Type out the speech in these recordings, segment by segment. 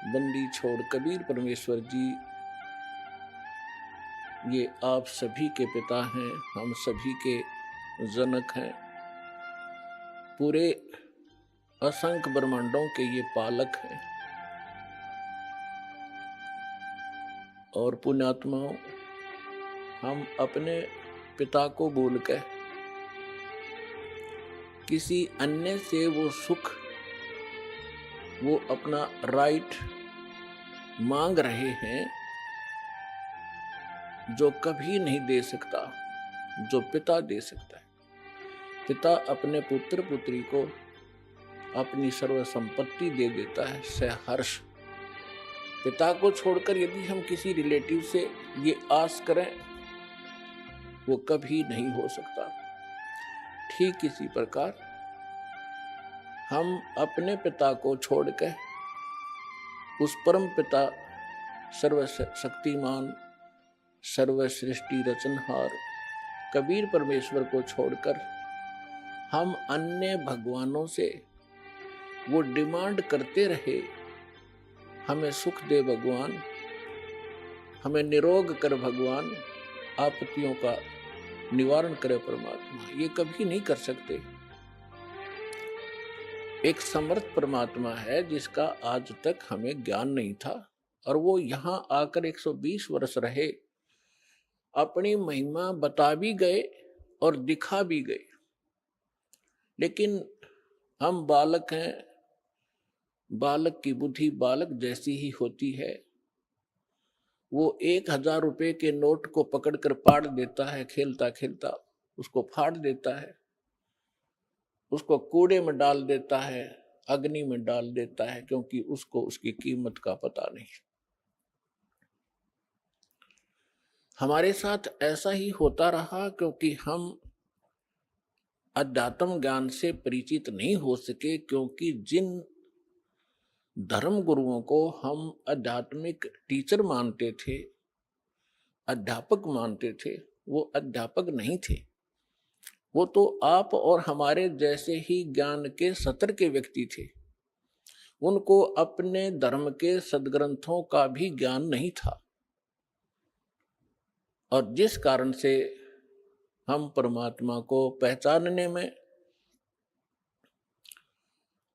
बंदी छोड़ कबीर परमेश्वर जी ये आप सभी के पिता हैं, हम सभी के जनक हैं, पूरे असंख्य ब्रह्मांडों के ये पालक हैं। और पुण्यात्माओं, हम अपने पिता को भूल कर किसी अन्य से वो सुख, वो अपना राइट मांग रहे हैं जो कभी नहीं दे सकता, जो पिता दे सकता है। पिता अपने पुत्र पुत्री को अपनी सर्व संपत्ति दे देता है सहर्ष। पिता को छोड़कर यदि हम किसी रिलेटिव से ये आस करें, वो कभी नहीं हो सकता। ठीक इसी प्रकार हम अपने पिता को छोड़कर उस परम पिता सर्वशक्तिमान सर्वसृष्टि रचनहार कबीर परमेश्वर को छोड़कर हम अन्य भगवानों से वो डिमांड करते रहे, हमें सुख दे भगवान, हमें निरोग कर भगवान, आपत्तियों का निवारण करे परमात्मा, ये कभी नहीं कर सकते। एक समर्थ परमात्मा है जिसका आज तक हमें ज्ञान नहीं था और वो यहां आकर 120 वर्ष रहे, अपनी महिमा बता भी गए और दिखा भी गए। लेकिन हम बालक हैं, बालक की बुद्धि बालक जैसी ही होती है। वो 1000 रुपए के नोट को पकड़कर फाड़ देता है, खेलता खेलता उसको फाड़ देता है, उसको कूड़े में डाल देता है, अग्नि में डाल देता है, क्योंकि उसको उसकी कीमत का पता नहीं। हमारे साथ ऐसा ही होता रहा क्योंकि हम अध्यात्म ज्ञान से परिचित नहीं हो सके, क्योंकि जिन धर्म गुरुओं को हम आध्यात्मिक टीचर मानते थे, अध्यापक मानते थे, वो अध्यापक नहीं थे। वो तो आप और हमारे जैसे ही ज्ञान के सत्र के व्यक्ति थे। उनको अपने धर्म के सदग्रंथों का भी ज्ञान नहीं था, और जिस कारण से हम परमात्मा को पहचानने में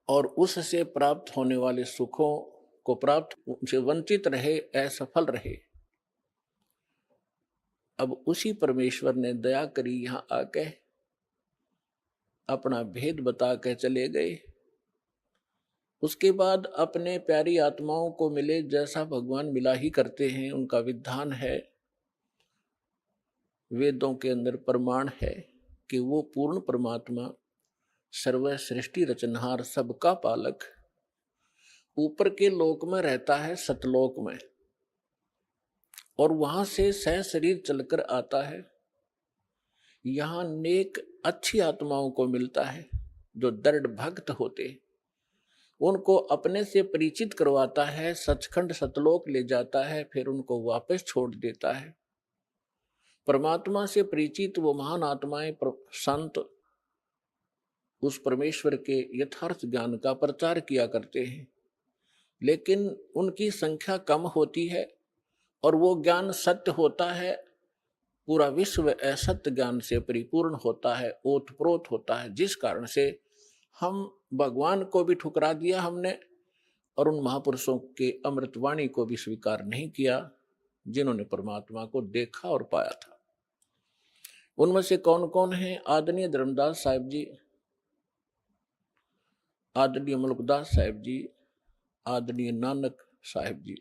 और उससे प्राप्त होने वाले सुखों को प्राप्त से वंचित रहे, असफल रहे। अब उसी परमेश्वर ने दया करी, यहां आके अपना भेद बता के चले गए। उसके बाद अपने प्यारी आत्माओं को मिले, जैसा भगवान मिला ही करते हैं, उनका विधान है, वेदों के अंदर प्रमाण है कि वो पूर्ण परमात्मा सर्व सृष्टि रचनहार सबका पालक ऊपर के लोक में रहता है, सतलोक में, और वहां से सह शरीर चलकर आता है। यहां नेक अच्छी आत्माओं को मिलता है जो दृढ़ भक्त होते, उनको अपने से परिचित करवाता है, सचखंड सतलोक ले जाता है, फिर उनको वापस छोड़ देता है। परमात्मा से परिचित वो महान आत्माएं संत उस परमेश्वर के यथार्थ ज्ञान का प्रचार किया करते हैं, लेकिन उनकी संख्या कम होती है और वो ज्ञान सत्य होता है। पूरा विश्व असत्य ज्ञान से परिपूर्ण होता है, ओतप्रोत होता है, जिस कारण से हम भगवान को भी ठुकरा दिया हमने और उन महापुरुषों के अमृतवाणी को भी स्वीकार नहीं किया जिन्होंने परमात्मा को देखा और पाया था। उनमें से कौन कौन है? आदरणीय धर्मदास साहिब जी, आदरणीय मुल्कदास साहिब जी, आदरणीय नानक साहिब जी,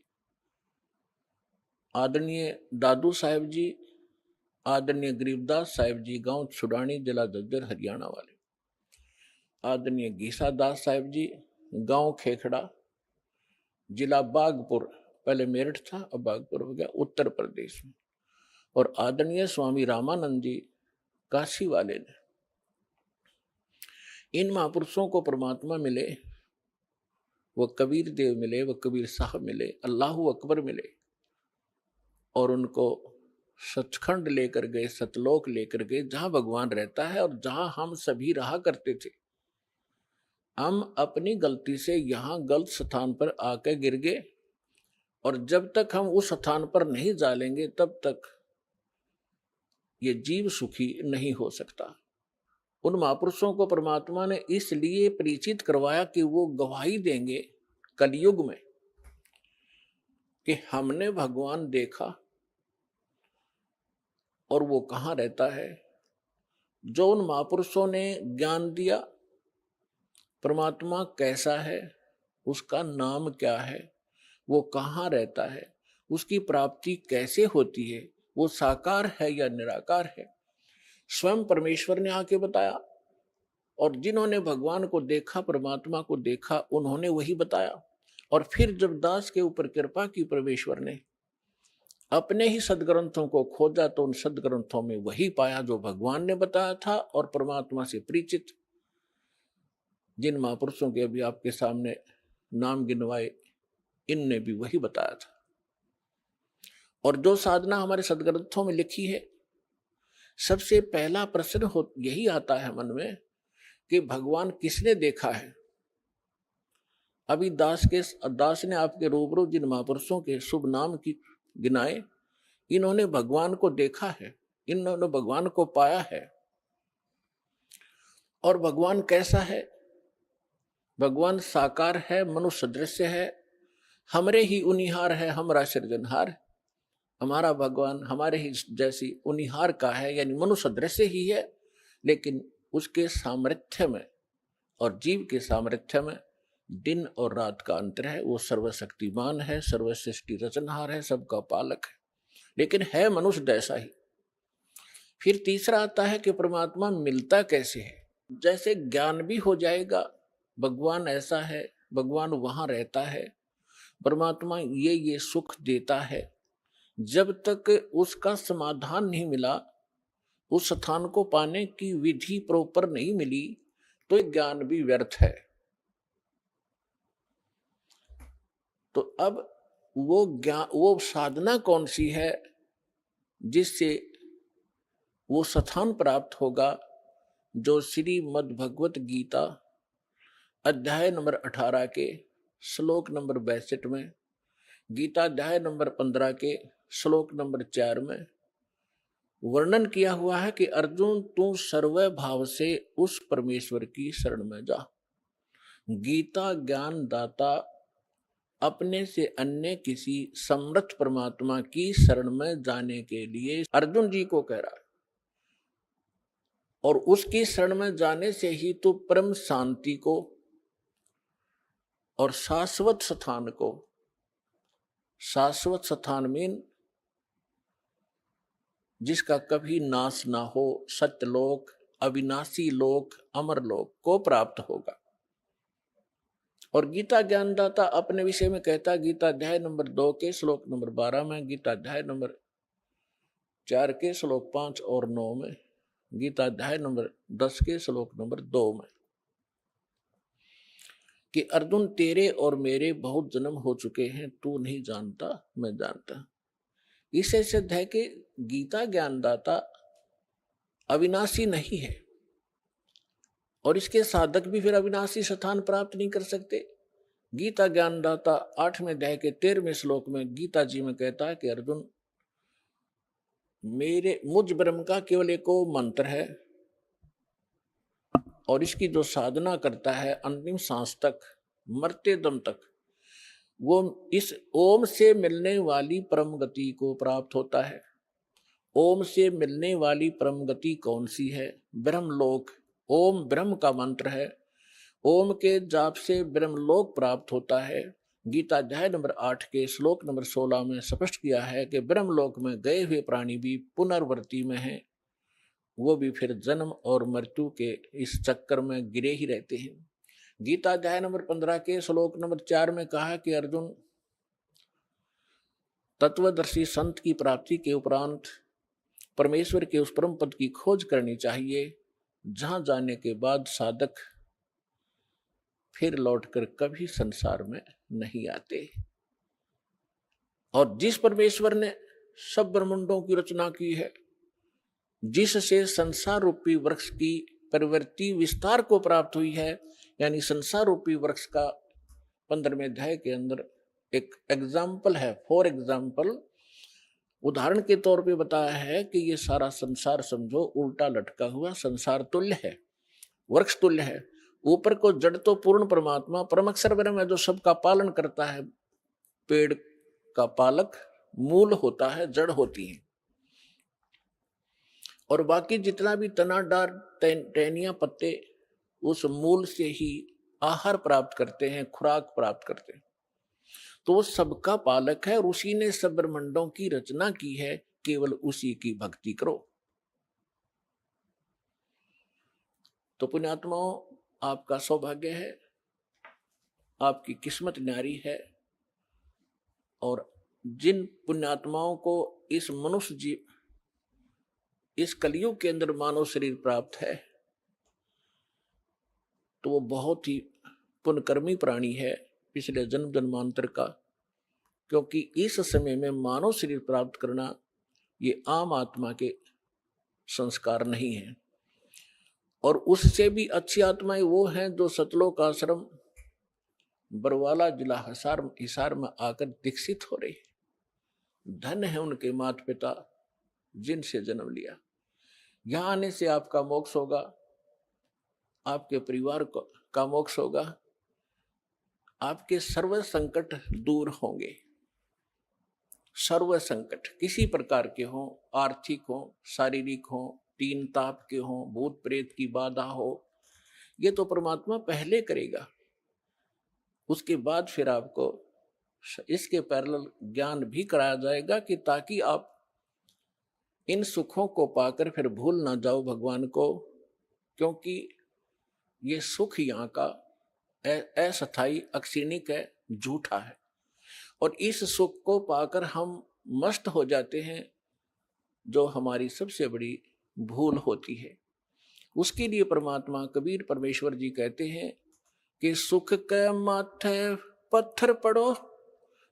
आदरणीय दादू साहिब जी, आदरणीय गरीबदास साहिब जी, गांव छुड़ानी, जिला झज्जर, हरियाणा वाले, आदरणीय गीसा दास साहिब जी, गांव खेखड़ा, जिला बागपुर, पहले मेरठ था अब बागपुर हो गया, उत्तर प्रदेश में, और आदरणीय स्वामी रामानंद जी, काशी वाले ने। इन महापुरुषों को परमात्मा मिले, वो कबीर देव मिले, वो कबीर साहब मिले, अल्लाहू अकबर मिले, और उनको सचखंड लेकर गए, सतलोक लेकर गए, जहां भगवान रहता है और जहां हम सभी रहा करते थे। हम अपनी गलती से यहां गलत स्थान पर आकर गिर गए और जब तक हम उस स्थान पर नहीं जालेंगे तब तक ये जीव सुखी नहीं हो सकता। उन महापुरुषों को परमात्मा ने इसलिए परिचित करवाया कि वो गवाही देंगे कलयुग में कि हमने भगवान देखा और वो कहाँ रहता है। जो उन महापुरुषों ने ज्ञान दिया परमात्मा कैसा है, उसका नाम क्या है, वो कहाँ रहता है, उसकी प्राप्ति कैसे होती है, वो साकार है या निराकार है, स्वयं परमेश्वर ने आके बताया। और जिन्होंने भगवान को देखा, परमात्मा को देखा, उन्होंने वही बताया। और फिर जब दास के ऊपर कृपा की परमेश्वर ने अपने ही सदग्रंथों को खोजा तो उन सदग्रंथों में वही पाया जो भगवान ने बताया था। और परमात्मा से परिचित जिन महापुरुषों के अभी आपके सामने नाम गिनवाए, इनने भी वही बताया था। और जो साधना हमारे सदग्रंथों में लिखी है, सबसे पहला प्रश्न यही आता है मन में कि भगवान किसने देखा है। अभी दास ने आपके रूबरू जिन महापुरुषों के शुभ नाम की गिनाए, इन्होंने भगवान को देखा है, इन्होंने भगवान को पाया है। और भगवान कैसा है? भगवान साकार है, मनुष्य दृश्य है, हमरे ही उनिहार है, हमारा सृजनहार। हमारा भगवान हमारे ही जैसी उनिहार का है, यानी मनुष्य दृश्य ही है, लेकिन उसके सामर्थ्य में और जीव के सामर्थ्य में दिन और रात का अंतर है। वो सर्वशक्तिमान है, सर्वसृष्टि रचनहार है, सबका पालक है, लेकिन है मनुष्य जैसा ही। फिर तीसरा आता है कि परमात्मा मिलता कैसे है। जैसे ज्ञान भी हो जाएगा, भगवान ऐसा है, भगवान वहां रहता है, परमात्मा ये सुख देता है, जब तक उसका समाधान नहीं मिला, उस स्थान को पाने की विधि प्रॉपर नहीं मिली, तो ज्ञान भी व्यर्थ है। तो अब वो साधना कौन सी है जिससे वो स्थान प्राप्त होगा, जो श्रीमद् भगवत गीता अध्याय नंबर 18 के श्लोक नंबर 62 में, गीता अध्याय नंबर 15 के श्लोक नंबर 4 में वर्णन किया हुआ है कि अर्जुन तू सर्व भाव से उस परमेश्वर की शरण में जा। गीता ज्ञान दाता अपने से अन्य किसी समर्थ परमात्मा की शरण में जाने के लिए अर्जुन जी को कह रहा है। और उसकी शरण में जाने से ही तो परम शांति को और शाश्वत स्थान को, शाश्वत स्थान मीन जिसका कभी नाश ना हो, सत्यलोक, अविनाशी लोक, अमर लोक को प्राप्त होगा। और गीता ज्ञानदाता अपने विषय में कहता है, गीता अध्याय नंबर 2 के श्लोक नंबर 12 में, गीता अध्याय नंबर 4 के श्लोक 5 और 9 में, गीता अध्याय नंबर 10 के श्लोक नंबर 2 में, कि अर्जुन तेरे और मेरे बहुत जन्म हो चुके हैं, तू नहीं जानता, मैं जानता। इससे सिद्ध है कि गीता ज्ञानदाता अविनाशी नहीं है, और इसके साधक भी फिर अविनाशी स्थान प्राप्त नहीं कर सकते। गीता ज्ञानदाता 8वें अध्याय के 13वें श्लोक में गीता जी में कहता है कि अर्जुन मुझ ब्रह्म का केवल एक मंत्र है, और इसकी जो साधना करता है अंतिम सांस तक, मरते दम तक, वो इस ओम से मिलने वाली परम गति को प्राप्त होता है। ओम से मिलने वाली परम गति कौन सी है? ब्रह्मलोक। ओम ब्रह्म का मंत्र है, ओम के जाप से ब्रह्मलोक प्राप्त होता है। गीता अध्याय नंबर 8 के श्लोक नंबर 16 में स्पष्ट किया है कि ब्रह्मलोक में गए हुए प्राणी भी पुनर्वृत्ति में हैं, वो भी फिर जन्म और मृत्यु के इस चक्कर में गिरे ही रहते हैं। गीता अध्याय नंबर 15 के श्लोक नंबर 4 में कहा कि अर्जुन तत्वदर्शी संत की प्राप्ति के उपरांत परमेश्वर के उस परम पद की खोज करनी चाहिए, जहां जाने के बाद साधक फिर लौटकर कभी संसार में नहीं आते। और जिस परमेश्वर ने सब ब्रह्मांडों की रचना की है, जिससे संसार रूपी वृक्ष की प्रवृत्ति विस्तार को प्राप्त हुई है, यानी संसार रूपी वृक्ष का 15वें अध्याय के अंदर एक एग्जाम्पल है, फॉर एग्जाम्पल, उदाहरण के तौर पे बताया है कि ये सारा संसार समझो उल्टा लटका हुआ संसार तुल्य है, वृक्ष तुल्य है। ऊपर को जड़ तो पूर्ण परमात्मा परम अक्षर ब्रह्म है जो सबका पालन करता है। पेड़ का पालक मूल होता है, जड़ होती है, और बाकी जितना भी तना डार टहनियां पत्ते उस मूल से ही आहार प्राप्त करते हैं, खुराक प्राप्त करते हैं। तो वो सबका पालक है और उसी ने सब ब्रह्मांडों की रचना की है, केवल उसी की भक्ति करो। तो पुण्यात्माओं, आपका सौभाग्य है, आपकी किस्मत न्यारी है, और जिन पुण्यात्माओं को इस मनुष्य जीव, इस कलयुग के अंदर मानव शरीर प्राप्त है, तो वो बहुत ही पुण्यकर्मी प्राणी है पिछले जन्म जन्मांतर का, क्योंकि इस समय में मानव शरीर प्राप्त करना ये आम आत्मा के संस्कार नहीं है। और उससे भी अच्छी आत्माएं वो हैं जो सतलोक आश्रम बरवाला जिला हिसार में आकर दीक्षित हो रही। धन है उनके माता पिता जिनसे जन्म लिया। यहां आने से आपका मोक्ष होगा, आपके परिवार का मोक्ष होगा, आपके सर्व संकट दूर होंगे। सर्व संकट किसी प्रकार के हों, आर्थिक हो, शारीरिक हो, तीन ताप के हों, भूत प्रेत की बाधा हो, ये तो परमात्मा पहले करेगा। उसके बाद फिर आपको इसके पैरेलल ज्ञान भी कराया जाएगा कि ताकि आप इन सुखों को पाकर फिर भूल ना जाओ भगवान को, क्योंकि ये सुख यहाँ का अस्थायी, अक्षणिक है, झूठा है। और इस सुख को पाकर हम मस्त हो जाते हैं, जो हमारी सबसे बड़ी भूल होती है। उसके लिए परमात्मा कबीर परमेश्वर जी कहते हैं कि सुख के माथे पत्थर पड़ो,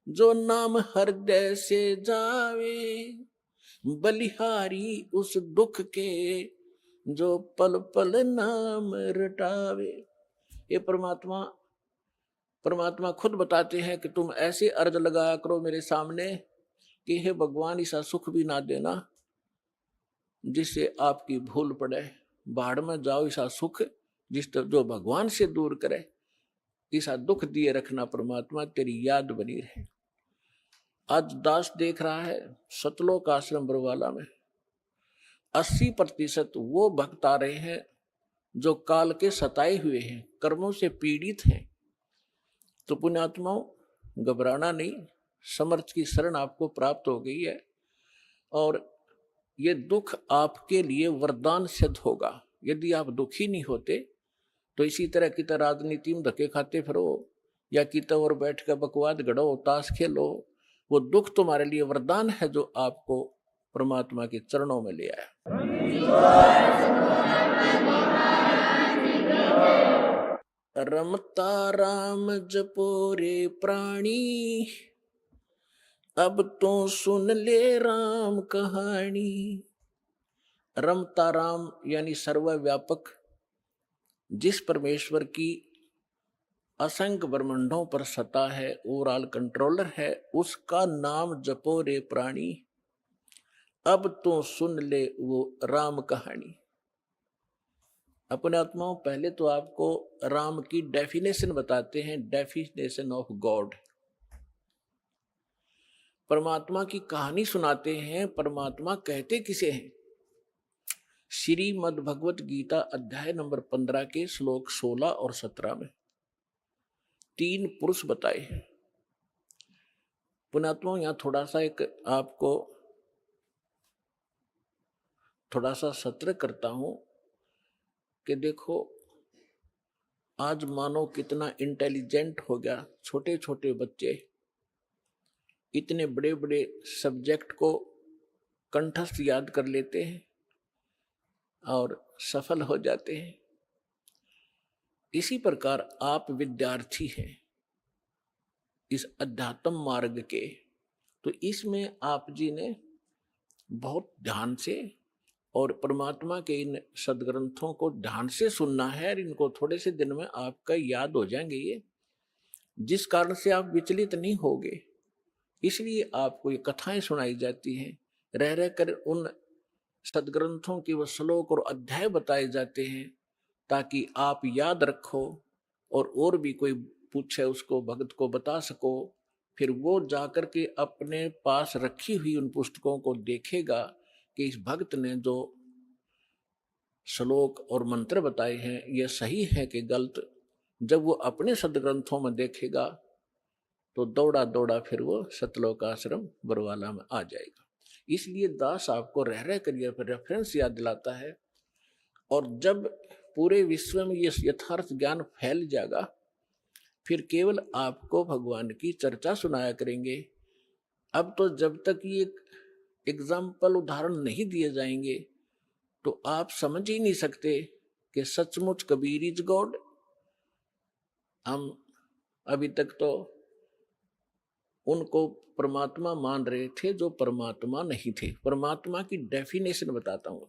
जो नाम हृदय से जावे, बलिहारी उस दुख के, जो पल पल नाम रटावे। ये परमात्मा खुद बताते हैं कि तुम ऐसे अर्ज लगाया करो मेरे सामने कि हे भगवान, ऐसा सुख भी ना देना जिससे आपकी भूल पड़े, बाढ़ में जाओ ऐसा सुख जो भगवान से दूर करे, ऐसा दुख दिए रखना परमात्मा, तेरी याद बनी रहे। आज दास देख रहा है सतलोक आश्रम बरवाला में 80% वो भक्त आ रहे हैं जो काल के सताए हुए हैं, कर्मों से पीड़ित हैं। तो पुण्यात्माओं, घबराना नहीं, समर्थ की शरण आपको प्राप्त हो गई है, और ये दुख आपके लिए वरदान सिद्ध होगा। यदि आप दुखी नहीं होते तो इसी तरह की तरह राजनीति में धक्के खाते फिरो, या की और बैठ कर बकवाद गढ़ो, ताश खेलो, वो दुख तुम्हारे लिए वरदान है जो आपको परमात्मा के चरणों में ले आया। रमता राम जपो रे प्राणी, अब तो सुन ले राम कहानी। रमता राम यानी सर्वव्यापक, जिस परमेश्वर की असंख्य ब्रह्मांडों पर सत्ता है, ओवरऑल कंट्रोलर है, उसका नाम जपो रे प्राणी, अब तो सुन ले वो राम कहानी। अपने आत्माओं, पहले तो आपको राम की डेफिनेशन बताते हैं, डेफिनेशन ऑफ गॉड। परमात्मा की कहानी सुनाते हैं, परमात्मा कहते किसे हैं। श्रीमद् भगवत गीता अध्याय नंबर 15 के श्लोक 16 और 17 में 3 पुरुष बताए हैं। पुण्यात्माओं, यहां थोड़ा सा आपको थोड़ा सा सत्र करता हूं कि देखो आज मानो कितना इंटेलिजेंट हो गया, छोटे छोटे बच्चे इतने बड़े बड़े सब्जेक्ट को कंठस्थ याद कर लेते हैं और सफल हो जाते हैं। इसी प्रकार आप विद्यार्थी हैं इस अध्यात्म मार्ग के, तो इसमें आप जी ने बहुत ध्यान से और परमात्मा के इन सदग्रंथों को ध्यान से सुनना है, और इनको थोड़े से दिन में आपका याद हो जाएंगे ये। जिस कारण से आप विचलित नहीं होगे। इसलिए आपको ये कथाएं सुनाई जाती हैं, रह रह कर उन सदग्रंथों के वो श्लोक और अध्याय बताए जाते हैं, ताकि आप याद रखो और भी कोई पूछे उसको भक्त को बता सको। फिर वो जाकर के अपने पास रखी हुई उन पुस्तकों को देखेगा कि इस भक्त ने जो श्लोक और मंत्र बताए हैं ये सही है कि गलत। जब वो अपने सदग्रंथों में देखेगा तो दौड़ा दौड़ा फिर वो सतलोक आश्रम बरवाला में आ जाएगा। इसलिए दास आपको रह रह कर यह रेफरेंस याद दिलाता है। और जब पूरे विश्व में ये यथार्थ ज्ञान फैल जाएगा, फिर केवल आपको भगवान की चर्चा सुनाया करेंगे। अब तो जब तक ये एग्जाम्पल उदाहरण नहीं दिए जाएंगे तो आप समझ ही नहीं सकते कि सचमुच कबीर इज गॉड। हम अभी तक तो उनको परमात्मा मान रहे थे जो परमात्मा नहीं थे। परमात्मा की डेफिनेशन बताता हूं।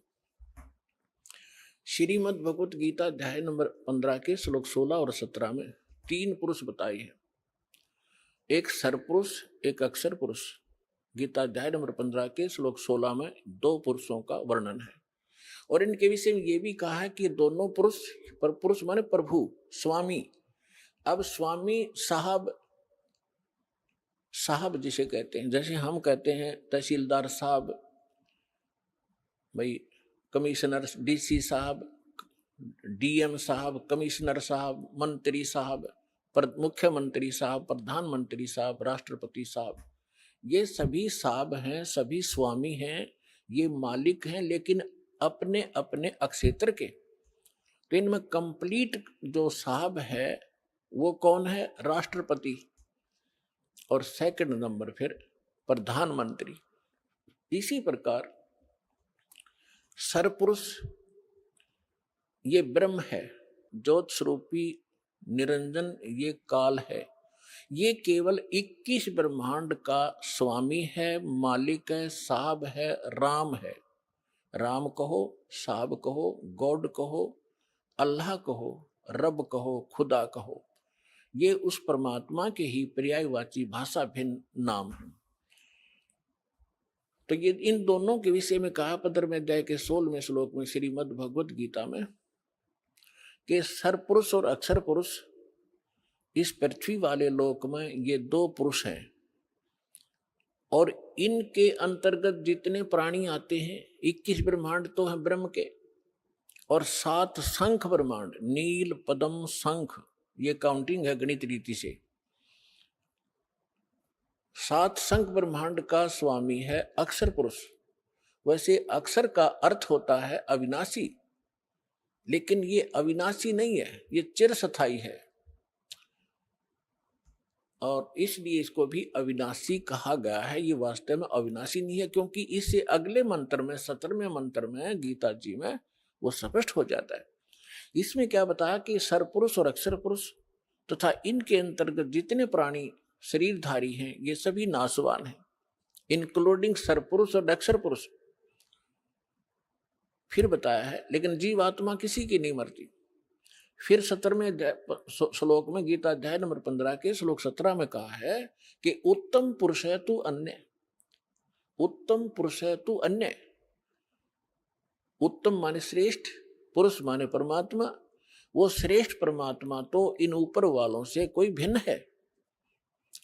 श्रीमद् भगवत गीता अध्याय नंबर 15 के श्लोक 16 और 17 में 3 पुरुष बताए हैं, एक सरपुरुष एक अक्षर पुरुष। गीता अध्याय नंबर 15 के श्लोक 16 में 2 पुरुषों का वर्णन है। और इनके विषय में यह भी कहा है कि दोनों पुरुष, पर पुरुष माने प्रभु, स्वामी। अब स्वामी साहब, साहब जिसे कहते हैं, जैसे हम कहते हैं तहसीलदार साहब, भाई कमिश्नर, डीसी साहब, डीएम साहब, कमिश्नर साहब, मंत्री साहब, मुख्यमंत्री साहब, प्रधानमंत्री साहब, राष्ट्रपति साहब, ये सभी साहब हैं, सभी स्वामी हैं, ये मालिक हैं, लेकिन अपने अपने अक्षेत्र के। तो इनमें कंप्लीट जो साहब है वो कौन है? राष्ट्रपति। और सेकंड नंबर फिर प्रधानमंत्री। इसी प्रकार सरपुरुष ये ब्रह्म है, ज्योत स्वरूपी निरंजन ये काल है, ये केवल 21 ब्रह्मांड का स्वामी है, मालिक है, साहब है, राम है। राम कहो, साहब कहो, गॉड कहो, अल्लाह कहो, रब कहो, खुदा कहो, ये उस परमात्मा के ही पर्यायवाची भाषा भिन्न नाम है। तो ये इन दोनों के विषय में कहा 15वें अध्याय के 16वें श्लोक में श्रीमद् भगवत गीता में कि सरपुरुष और अक्षर पुरुष इस पृथ्वी वाले लोक में ये 2 पुरुष हैं। और इनके अंतर्गत जितने प्राणी आते हैं, 21 ब्रह्मांड तो हैं ब्रह्म के, और 7 शंख ब्रह्मांड, नील, पद्म, शंख, ये काउंटिंग है गणित रीति से। 7 शंख ब्रह्मांड का स्वामी है अक्षर पुरुष। वैसे अक्षर का अर्थ होता है अविनाशी, लेकिन ये अविनाशी नहीं है, ये चिरस्थायी है, और इसलिए इसको भी अविनाशी कहा गया है। ये वास्तव में अविनाशी नहीं है, क्योंकि इससे अगले मंत्र में 17वें मंत्र में गीता जी में वो स्पष्ट हो जाता है। इसमें क्या बताया कि सरपुरुष और अक्षर पुरुष तथा इनके अंतर्गत जितने प्राणी शरीरधारी हैं ये सभी नाशवान हैं, इंक्लूडिंग सरपुरुष और अक्षर पुरुष। फिर बताया है लेकिन जीवात्मा किसी की नहीं मरती। फिर 17वें श्लोक में गीता अध्याय नंबर 15 के श्लोक 17 में कहा है कि उत्तम पुरुष है तू अन्य, उत्तम पुरुष है तू अन्य। उत्तम माने श्रेष्ठ, पुरुष माने परमात्मा। वो श्रेष्ठ परमात्मा तो इन ऊपर वालों से कोई भिन्न है।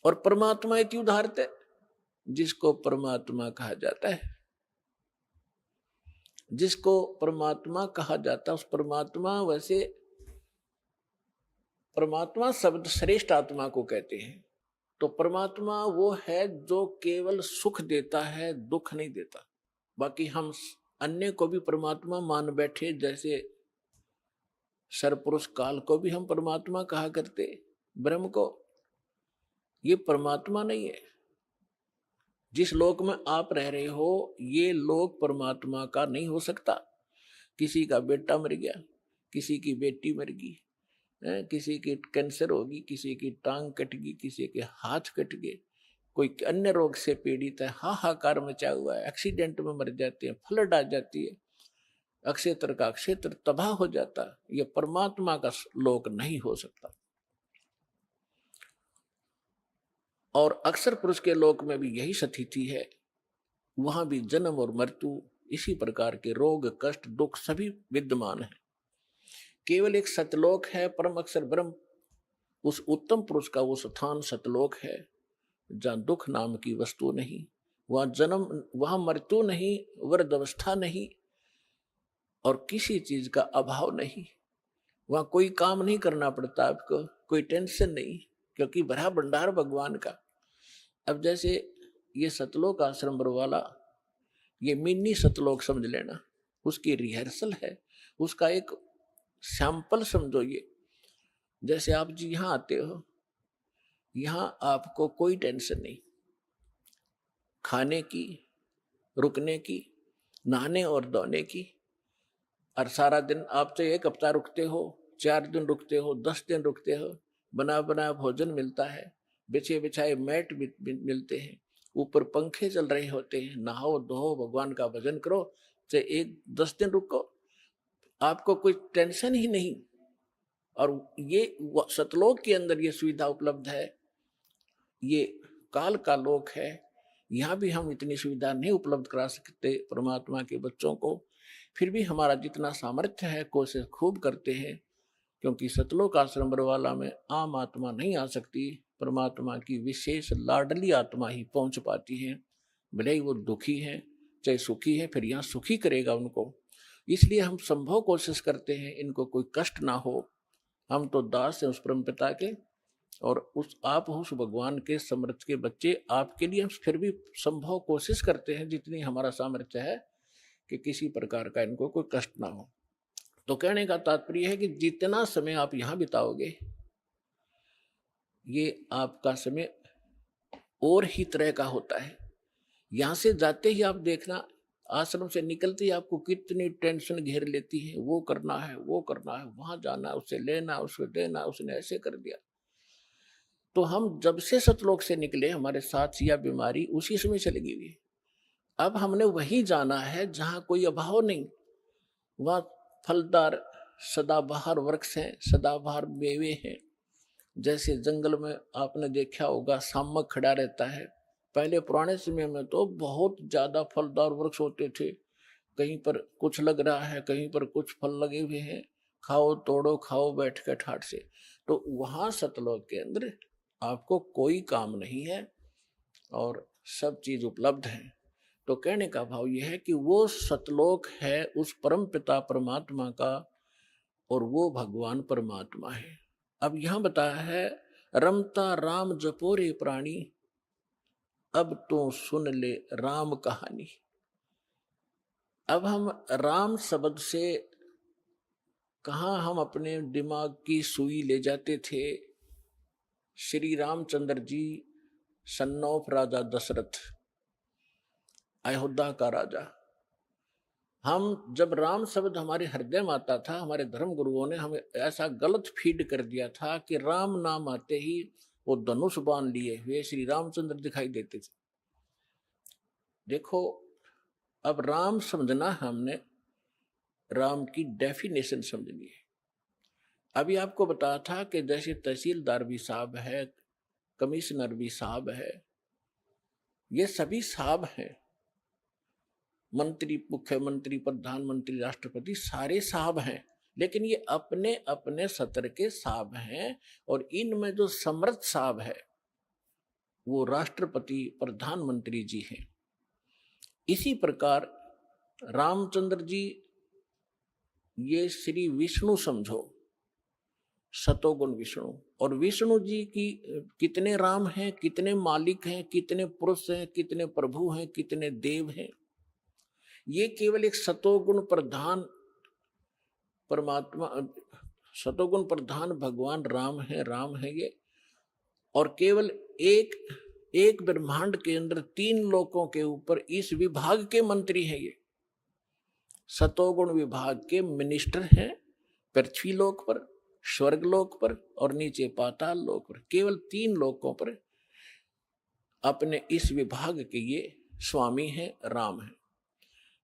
और परमात्मा इति उदाहरते, जिसको परमात्मा कहा जाता है, जिसको परमात्मा कहा जाता है उस परमात्मा, वैसे परमात्मा शब्द श्रेष्ठ आत्मा को कहते हैं। तो परमात्मा वो है जो केवल सुख देता है, दुख नहीं देता। बाकी हम अन्य को भी परमात्मा मान बैठे, जैसे सरपुरुष काल को भी हम परमात्मा कहा करते, ब्रह्म को। ये परमात्मा नहीं है। जिस लोक में आप रह रहे हो ये लोक परमात्मा का नहीं हो सकता। किसी का बेटा मर गया, किसी की बेटी मर गई, किसी की कैंसर होगी, किसी की टांग कट गई, किसी के हाथ कट गए, कोई अन्य रोग से पीड़ित है, हाहाकार मचा हुआ है, एक्सीडेंट में मर जाते हैं, फ्लड आ जाती है, अक्षेत्र का क्षेत्र तबाह हो जाता है। यह परमात्मा का लोक नहीं हो सकता। और अक्सर पुरुष के लोक में भी यही स्थिति है, वहां भी जन्म और मृत्यु, इसी प्रकार के रोग कष्ट दुख सभी विद्यमान है। केवल एक सतलोक है, परम अक्षर ब्रह्म, उस उत्तम पुरुष का वो स्थान सतलोक है, जहां दुख नाम की वस्तु नहीं, वहां जन्म, वहां मृत्यु नहीं, वृद्धावस्था नहीं, और किसी चीज का अभाव नहीं। वहां कोई काम नहीं करना पड़ता आपको, कोई टेंशन नहीं, क्योंकि भरा भंडार भगवान का। अब जैसे ये सतलोक आश्रम वाला, ये मिनी सतलोक समझ लेना, उसकी रिहर्सल है, उसका एक सैंपल समझो। ये जैसे आप जी यहाँ आते हो, यहाँ आपको कोई टेंशन नहीं, खाने की, रुकने की, नहाने और धोने की, और सारा दिन आप तो एक हफ्ता रुकते हो, 4 दिन रुकते हो, 10 दिन रुकते हो, बना बना भोजन मिलता है, बिछे बिछाए मैट मिलते हैं, ऊपर पंखे चल रहे होते हैं, नहाओ धो भगवान का भजन करो, चाहे 10 दिन रुको, आपको कोई टेंशन ही नहीं। और ये सतलोक के अंदर ये सुविधा उपलब्ध है, ये काल का लोक है, यहाँ भी हम इतनी सुविधा नहीं उपलब्ध करा सकते परमात्मा के बच्चों को, फिर भी हमारा जितना सामर्थ्य है कोशिश खूब करते हैं, क्योंकि सतलोक आश्रम बरवाला में आम आत्मा नहीं आ सकती, परमात्मा की विशेष लाडली आत्मा ही पहुंच पाती है, भले ही वो दुखी है चाहे सुखी है, फिर यहाँ सुखी करेगा उनको। इसलिए हम संभव कोशिश करते हैं इनको कोई कष्ट ना हो। हम तो दास हैं उस परम पिता के, और आप उस भगवान के समर्थ के बच्चे, आपके लिए हम फिर भी संभव कोशिश करते हैं जितनी हमारा सामर्थ्य है कि किसी प्रकार का इनको कोई कष्ट ना हो। तो कहने का तात्पर्य है कि जितना समय आप यहाँ बिताओगे, ये आपका समय और ही तरह का होता है। यहाँ से जाते ही आप देखना, आश्रम से निकलते ही आपको कितनी टेंशन घेर लेती है, वो करना है, वो करना है, वहां जाना, उससे लेना, उससे देना, उसने ऐसे कर दिया। तो हम जब से सतलोक से निकले, हमारे साथ या बीमारी उसी समय चली गई। अब हमने वही जाना है जहां कोई अभाव नहीं, वहां फलदार सदाबहार वृक्ष हैं, सदाबहार मेवे हैं। जैसे जंगल में आपने देखा होगा शामक खड़ा रहता है, पहले पुराने समय में तो बहुत ज्यादा फलदार वृक्ष होते थे, कहीं पर कुछ लग रहा है, कहीं पर कुछ फल लगे हुए हैं, खाओ तोड़ो खाओ बैठ के ठाट से। तो वहां सतलोक के अंदर आपको कोई काम नहीं है और सब चीज उपलब्ध है। तो कहने का भाव यह है कि वो सतलोक है उस परम पिता परमात्मा का, और वो भगवान परमात्मा है। अब यहां बताया है, रमता राम जपोरे प्राणी, अब तो सुन ले राम कहानी। अब हम राम शब्द से कहां हम अपने दिमाग की सुई ले जाते थे। श्री रामचंद्र जी सन ऑफ राजा दशरथ, अयोध्या का राजा। हम जब राम शब्द हमारे हृदय में आता था, हमारे धर्म गुरुओं ने हमें ऐसा गलत फीड कर दिया था कि राम नाम आते ही वो धनुष बाण लिए हुए श्री रामचंद्र दिखाई देते थे। देखो, अब राम समझना, हमने राम की डेफिनेशन समझनी है। अभी आपको बताया था कि जैसे तहसीलदार भी साहब है, कमिश्नर भी साहब है, ये सभी साहब हैं, मंत्री, मुख्यमंत्री, प्रधानमंत्री, राष्ट्रपति, सारे साहब हैं, लेकिन ये अपने अपने सत्र के साहब हैं, और इनमें जो समर्थ साहब है वो राष्ट्रपति प्रधानमंत्री जी हैं। इसी प्रकार रामचंद्र जी ये श्री विष्णु समझो, सतोगुण विष्णु, और विष्णु जी की कितने राम हैं, कितने मालिक हैं, कितने पुरुष हैं, कितने प्रभु हैं, कितने देव हैं। ये केवल एक सतोगुण प्रधान परमात्मा, सतोगुण प्रधान भगवान राम है ये, और केवल एक ब्रह्मांड के अंदर 3 लोकों के ऊपर इस विभाग के मंत्री हैं। ये सतोगुण विभाग के मिनिस्टर हैं, पृथ्वी लोक पर, स्वर्ग लोक पर और नीचे पाताल लोक पर, केवल 3 लोकों पर अपने इस विभाग के ये स्वामी हैं, राम हैं।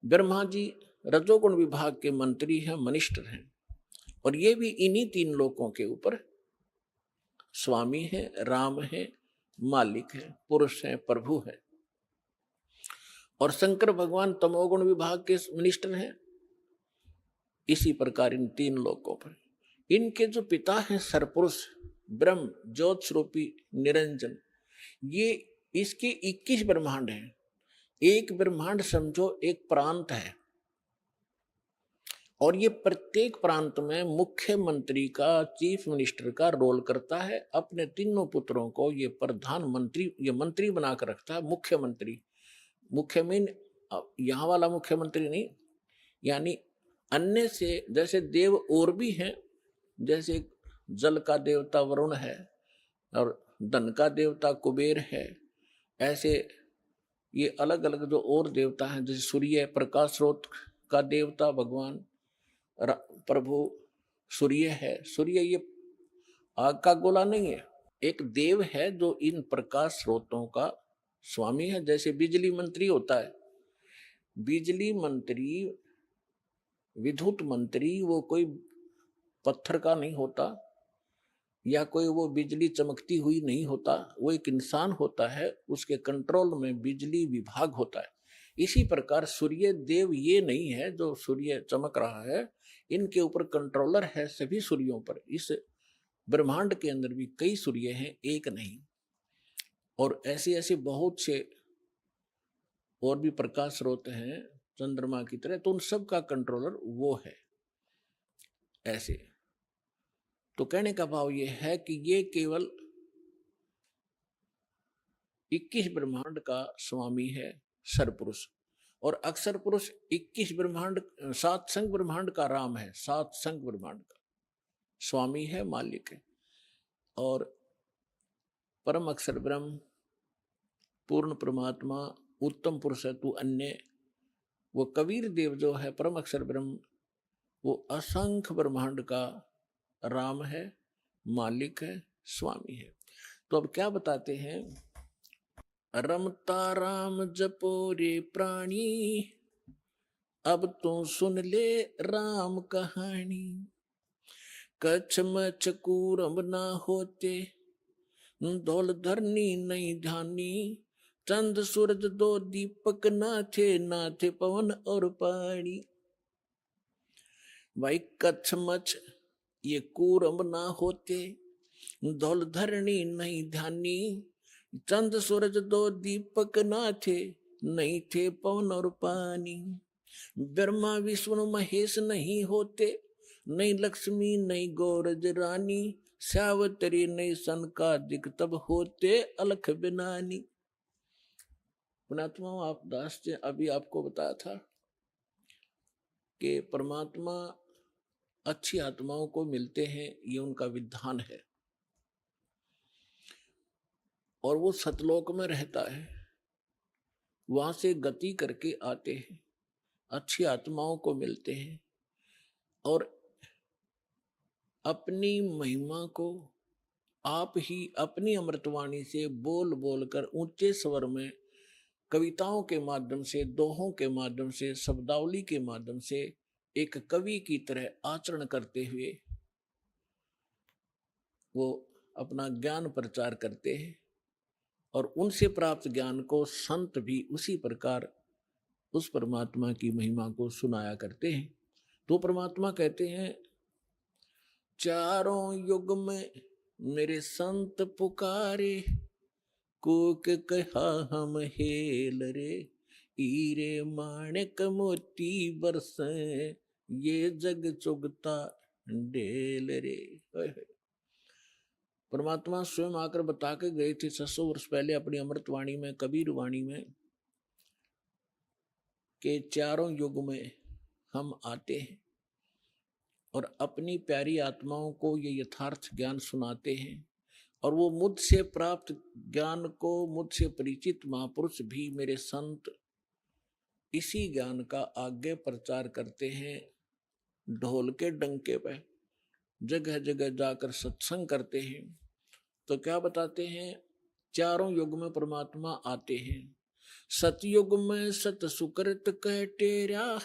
ब्रह्मा जी रजोगुण विभाग के मंत्री हैं, मिनिस्टर हैं, और ये भी इन्हीं 3 लोकों के ऊपर स्वामी हैं, राम हैं, मालिक है, पुरुष है, प्रभु है। और शंकर भगवान तमोगुण विभाग के मिनिस्टर हैं। इसी प्रकार इन तीन लोकों पर इनके जो पिता हैं सरपुरुष ब्रह्म ज्योत स्वरूपी निरंजन, ये इसके 21 ब्रह्मांड हैं। एक ब्रह्मांड समझो एक प्रांत है, और ये प्रत्येक प्रांत में मुख्यमंत्री का, चीफ मिनिस्टर का रोल करता है। अपने तीनों पुत्रों को ये प्रधानमंत्री, ये मंत्री बनाकर रखता है। मुख्यमंत्री, मुख्य मीन यहाँ वाला मुख्यमंत्री नहीं, यानी अन्य से जैसे देव और भी हैं, जैसे जल का देवता वरुण है और धन का देवता कुबेर है, ऐसे ये अलग अलग जो और देवता हैं, जैसे सूर्य प्रकाश स्रोत का देवता भगवान प्रभु सूर्य है। सूर्य ये आग का गोला नहीं है, एक देव है जो इन प्रकाश स्रोतों का स्वामी है। जैसे बिजली मंत्री होता है, बिजली मंत्री, विद्युत मंत्री वो कोई पत्थर का नहीं होता, या कोई वो बिजली चमकती हुई नहीं होता, वो एक इंसान होता है, उसके कंट्रोल में बिजली विभाग होता है। इसी प्रकार सूर्य देव ये नहीं है जो सूर्य चमक रहा है, इनके ऊपर कंट्रोलर है सभी सूर्यों पर। इस ब्रह्मांड के अंदर भी कई सूर्य हैं, एक नहीं। और ऐसे ऐसे बहुत से और भी प्रकाश स्रोत हैं चंद्रमा की तरह, तो उन सब का कंट्रोलर वो है। ऐसे तो कहने का भाव ये है कि ये केवल 21 ब्रह्मांड का स्वामी है सरपुरुष। और अक्षर पुरुष 21 ब्रह्मांड, 7 संग ब्रह्मांड का राम है, 7 संग ब्रह्मांड का स्वामी है, मालिक है। और परम अक्षर ब्रह्म, पूर्ण परमात्मा, उत्तम पुरुष है तू अन्य, वो कबीर देव जो है परम अक्षर ब्रह्म, वो असंख्य ब्रह्मांड का राम है, मालिक है, स्वामी है। तो अब क्या बताते हैं, रमता राम जपो रे प्राणी, अब तो सुन ले राम कहानी। कच्छ मच्छ कूरम ना होते, धौल धरनी नहीं ध्यानी। चंद सूरज दो दीपक ना थे पवन और पानी। भाई कच्छ मच्छ ये कूरम ना होते, धौल धरनी नहीं ध्यानी। चंद सूरज दो दीपक ना नहीं थे पवन और पानी। ब्रह्मा विष्णु महेश नहीं होते, नहीं लक्ष्मी नहीं गौरज रानी। सावतरी नहीं सनकादिक तब होते अलख बिनानी। पुणात्मा आप दास जी, अभी आपको बताया था कि परमात्मा अच्छी आत्माओं को मिलते हैं, ये उनका विधान है। और वो सतलोक में रहता है, वहां से गति करके आते हैं, अच्छी आत्माओं को मिलते हैं, और अपनी महिमा को आप ही अपनी अमृतवाणी से बोल बोल कर ऊंचे स्वर में, कविताओं के माध्यम से, दोहों के माध्यम से, शब्दावली के माध्यम से एक कवि की तरह आचरण करते हुए वो अपना ज्ञान प्रचार करते हैं। और उनसे प्राप्त ज्ञान को संत भी उसी प्रकार उस परमात्मा की महिमा को सुनाया करते हैं। तो परमात्मा कहते हैं, चारों युग में मेरे संत पुकारे, कोक कहा हम हेल रे। हीरे माणिक मोती बरसे, ये जग चुगता ढेल रे। परमात्मा स्वयं आकर बता के गए थे 600 वर्ष पहले अपनी अमृतवाणी में, कबीर वाणी में, कि चारों युग में हम आते हैं और अपनी प्यारी आत्माओं को ये यथार्थ ज्ञान सुनाते हैं। और वो मुझसे प्राप्त ज्ञान को, मुझसे परिचित महापुरुष भी मेरे संत इसी ज्ञान का आगे प्रचार करते हैं। ढोल के डंके पे जगह जगह जाकर सत्संग करते हैं। तो क्या बताते हैं, चारों युग में परमात्मा आते हैं। सतयुग में सत सुकृत कह टेरा,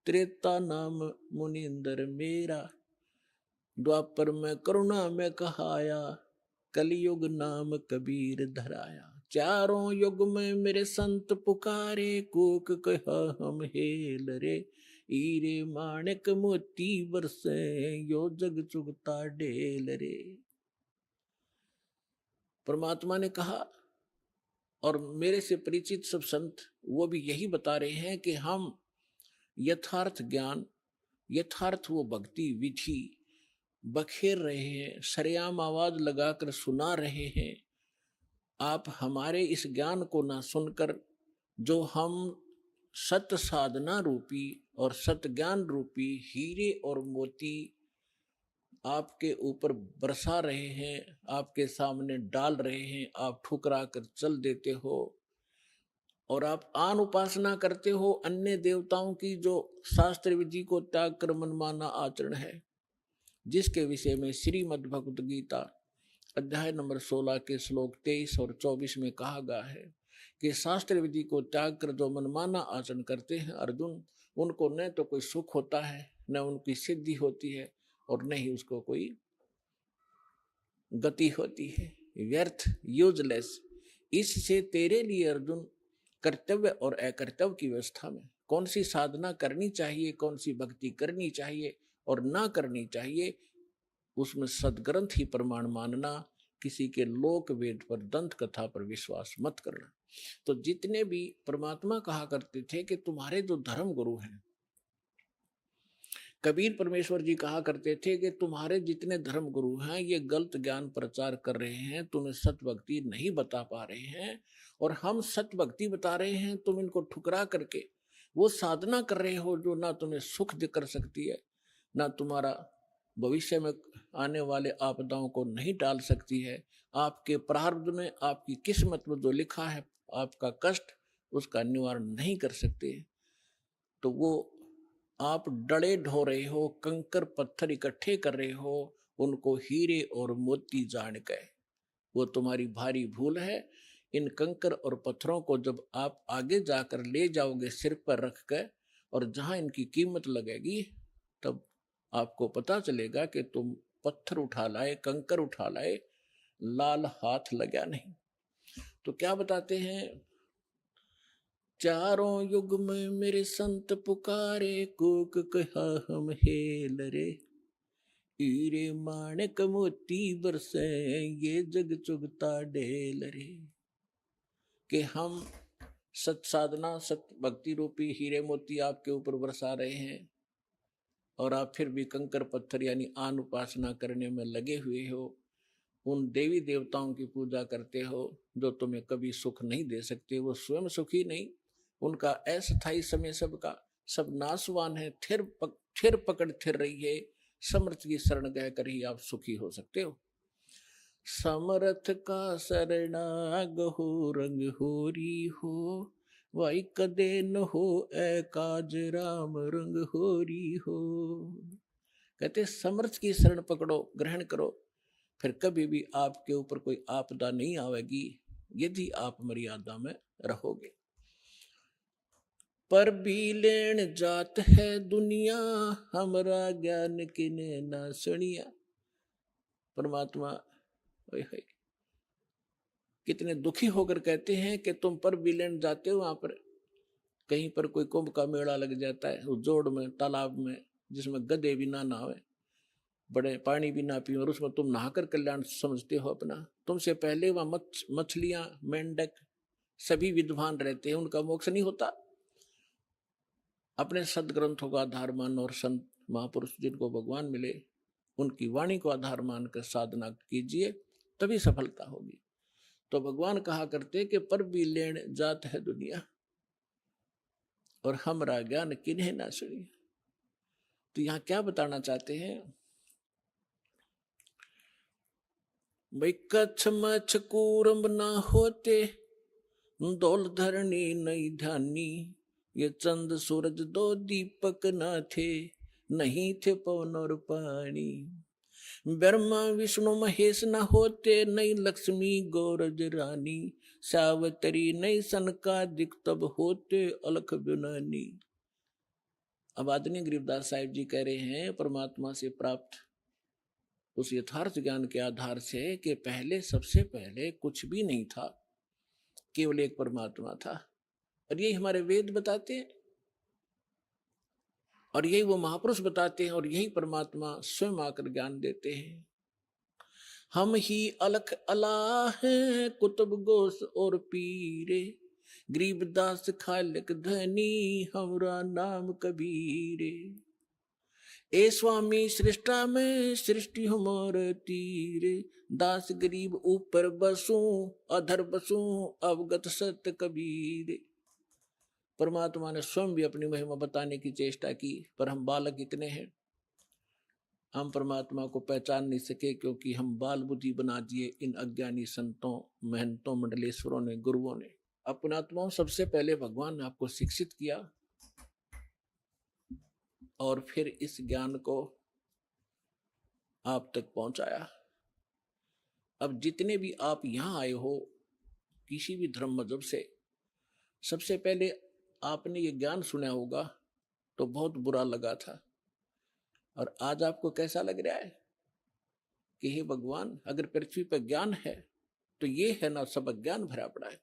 त्रेता नाम मुनिंदर मेरा। द्वापर में करुणा में कहाया, कलयुग नाम कबीर धराया। चारों युग में मेरे संत पुकारे, कूक कहा हम हेल रे। हीरे माणिक मोती बरसे, यो जग चुगता ढेल रे। परमात्मा ने कहा, और मेरे से परिचित सब संत वो भी यही बता रहे हैं कि हम यथार्थ ज्ञान, यथार्थ वो भक्ति विधि बखेर रहे हैं, सरेआम आवाज लगाकर सुना रहे हैं। आप हमारे इस ज्ञान को ना सुनकर जो हम सत साधना रूपी और सत ज्ञान रूपी हीरे और मोती आपके ऊपर बरसा रहे हैं, आपके सामने डाल रहे हैं, आप ठुकरा कर चल देते हो और आप आन उपासना करते हो अन्य देवताओं की, जो शास्त्र विधि को त्याग कर मनमाना आचरण है, जिसके विषय में श्रीमद् भगवद गीता अध्याय नंबर 16 के श्लोक 23 और 24 में कहा गया है कि शास्त्र विधि को त्याग कर जो मनमाना आचरण करते हैं अर्जुन, उनको न तो कोई सुख होता है, न उनकी सिद्धि होती है, और न ही उसको कोई गति होती है। व्यर्थ, यूजलेस। इससे तेरे लिए अर्जुन कर्तव्य और अकर्तव्य की व्यवस्था में कौन सी साधना करनी चाहिए, कौन सी भक्ति करनी चाहिए और ना करनी चाहिए, उसमें सदग्रंथ ही प्रमाण मानना, किसी के लोक वेद पर, दंत कथा पर विश्वास मत करना। तो जितने भी परमात्मा कहा करते थे कि तुम्हारे जो धर्म गुरु हैं, कबीर परमेश्वर जी कहा करते थे कि तुम्हारे जितने धर्म गुरु हैं ये गलत ज्ञान प्रचार कर रहे हैं, तुम्हें सत भक्ति नहीं बता पा रहे हैं, और हम सत भक्ति बता रहे हैं, तुम इनको ठुकरा करके वो साधना कर रहे हो जो ना तुम्हें सुख कर सकती है, ना तुम्हारा भविष्य में आने वाले आपदाओं को नहीं टाल सकती है। आपके प्रारब्ध में, आपकी किस्मत में जो लिखा है आपका कष्ट, उसका निवारण नहीं कर सकते। तो वो आप डड़े ढो रहे हो, कंकर पत्थर इकट्ठे कर रहे हो, उनको हीरे और मोती जान गए, वो तुम्हारी भारी भूल है। इन कंकर और पत्थरों को जब आप आगे जाकर ले जाओगे सिर पर रख कर, और जहां इनकी कीमत लगेगी, तब आपको पता चलेगा कि तुम पत्थर उठा लाए, कंकर उठा लाए, लाल हाथ लगा नहीं। तो क्या बताते हैं, चारों युग में मेरे संत पुकारे, कूक कहा हम हेल रे। हीरे माणिक मोती बरसे, ये जग चुगता ढेल रे। कि हम सत साधना, सत भक्ति रूपी हीरे मोती आपके ऊपर बरसा रहे हैं, और आप फिर भी कंकर पत्थर यानी आन उपासना करने में लगे हुए हो, उन देवी देवताओं की पूजा करते हो जो तुम्हें कभी सुख नहीं दे सकते। वो स्वयं सुखी नहीं, उनका अस्थायी समय सबका सब नाशवान है। थिर पकड़ थिर रही है, समर्थ की शरण गह कर ही आप सुखी हो सकते हो। समर्थ का शरणाग हो, रंग होरी हो, वाई कदे न हो ए काज राम, रंग होरी हो। कहते समर्थ की शरण पकड़ो, ग्रहण करो, फिर कभी भी आपके ऊपर कोई आपदा नहीं आवेगी, यदि आप मर्यादा में रहोगे। पर भी लेन जात है दुनिया, हमरा ज्ञान किने ना सुनिया। परमात्मा कितने दुखी होकर कहते हैं कि तुम पर भी लेन जाते हो, वहां पर कहीं पर कोई कुंभ का मेला लग जाता है, उस जोड़ में, तालाब में, जिसमें गधे भी ना नहावे, बड़े पानी भी ना पियो, और उसमें तुम नहाकर कल्याण समझते हो अपना। तुमसे पहले वहां मछलियां, मेंढक सभी विद्वान रहते हैं, उनका मोक्ष नहीं होता। अपने सदग्रंथों का आधार मान और संत महापुरुष जिनको भगवान मिले, उनकी वाणी को आधार मानकर साधना कीजिए, तभी सफलता होगी। तो भगवान कहा करते कि पर भी लेन जात है दुनिया, और हमरा ज्ञान किन्हें ना सुनिए। तो यहाँ क्या बताना चाहते हैं भाई, कच्छ मच्छ कूरम ना होते, दौल धरनी नहीं ध्यानी, ये चंद सूरज दो दीपक ना थे, नहीं थे पवन और पानी। ब्रह्मा विष्णु महेश न होते, नहीं लक्ष्मी गौरज रानी, सावतरी नहीं सनकादिक तब होते, अलख बिनानी। अब आदरणीय गरीबदास साहिब जी कह रहे हैं परमात्मा से प्राप्त उस यथार्थ ज्ञान के आधार से कि पहले, सबसे पहले कुछ भी नहीं था, केवल एक परमात्मा था। और यही हमारे वेद बताते हैं, और यही वो महापुरुष बताते हैं, और यही परमात्मा स्वयं आकर ज्ञान देते हैं। हम ही अलख अला हैं कुतुब गोस और पीरे, गरीबदास खालिक धनी हमरा नाम कबीरे। ए स्वामी सृष्टा में सृष्टि हमार तीरे, दास गरीब ऊपर बसूं अधर बसूं अवगत सत्य कबीरे। परमात्मा ने स्वयं भी अपनी महिमा बताने की चेष्टा की, पर हम बालक इतने हैं, हम परमात्मा को पहचान नहीं सके, क्योंकि हम बाल बुद्धि बना दिए इन अज्ञानी संतों, महंतों, मंडलेश्वरों ने, गुरुओं ने। अपनात्माओं, सबसे पहले भगवान ने आपको शिक्षित किया और फिर इस ज्ञान को आप तक पहुंचाया। अब जितने भी आप यहां आए हो किसी भी धर्म मजहब से, सबसे पहले आपने ये ज्ञान सुना होगा तो बहुत बुरा लगा था, और आज आपको कैसा लग रहा है कि हे भगवान, अगर पृथ्वी पर ज्ञान है तो ये है ना, सब अज्ञान भरा पड़ा है।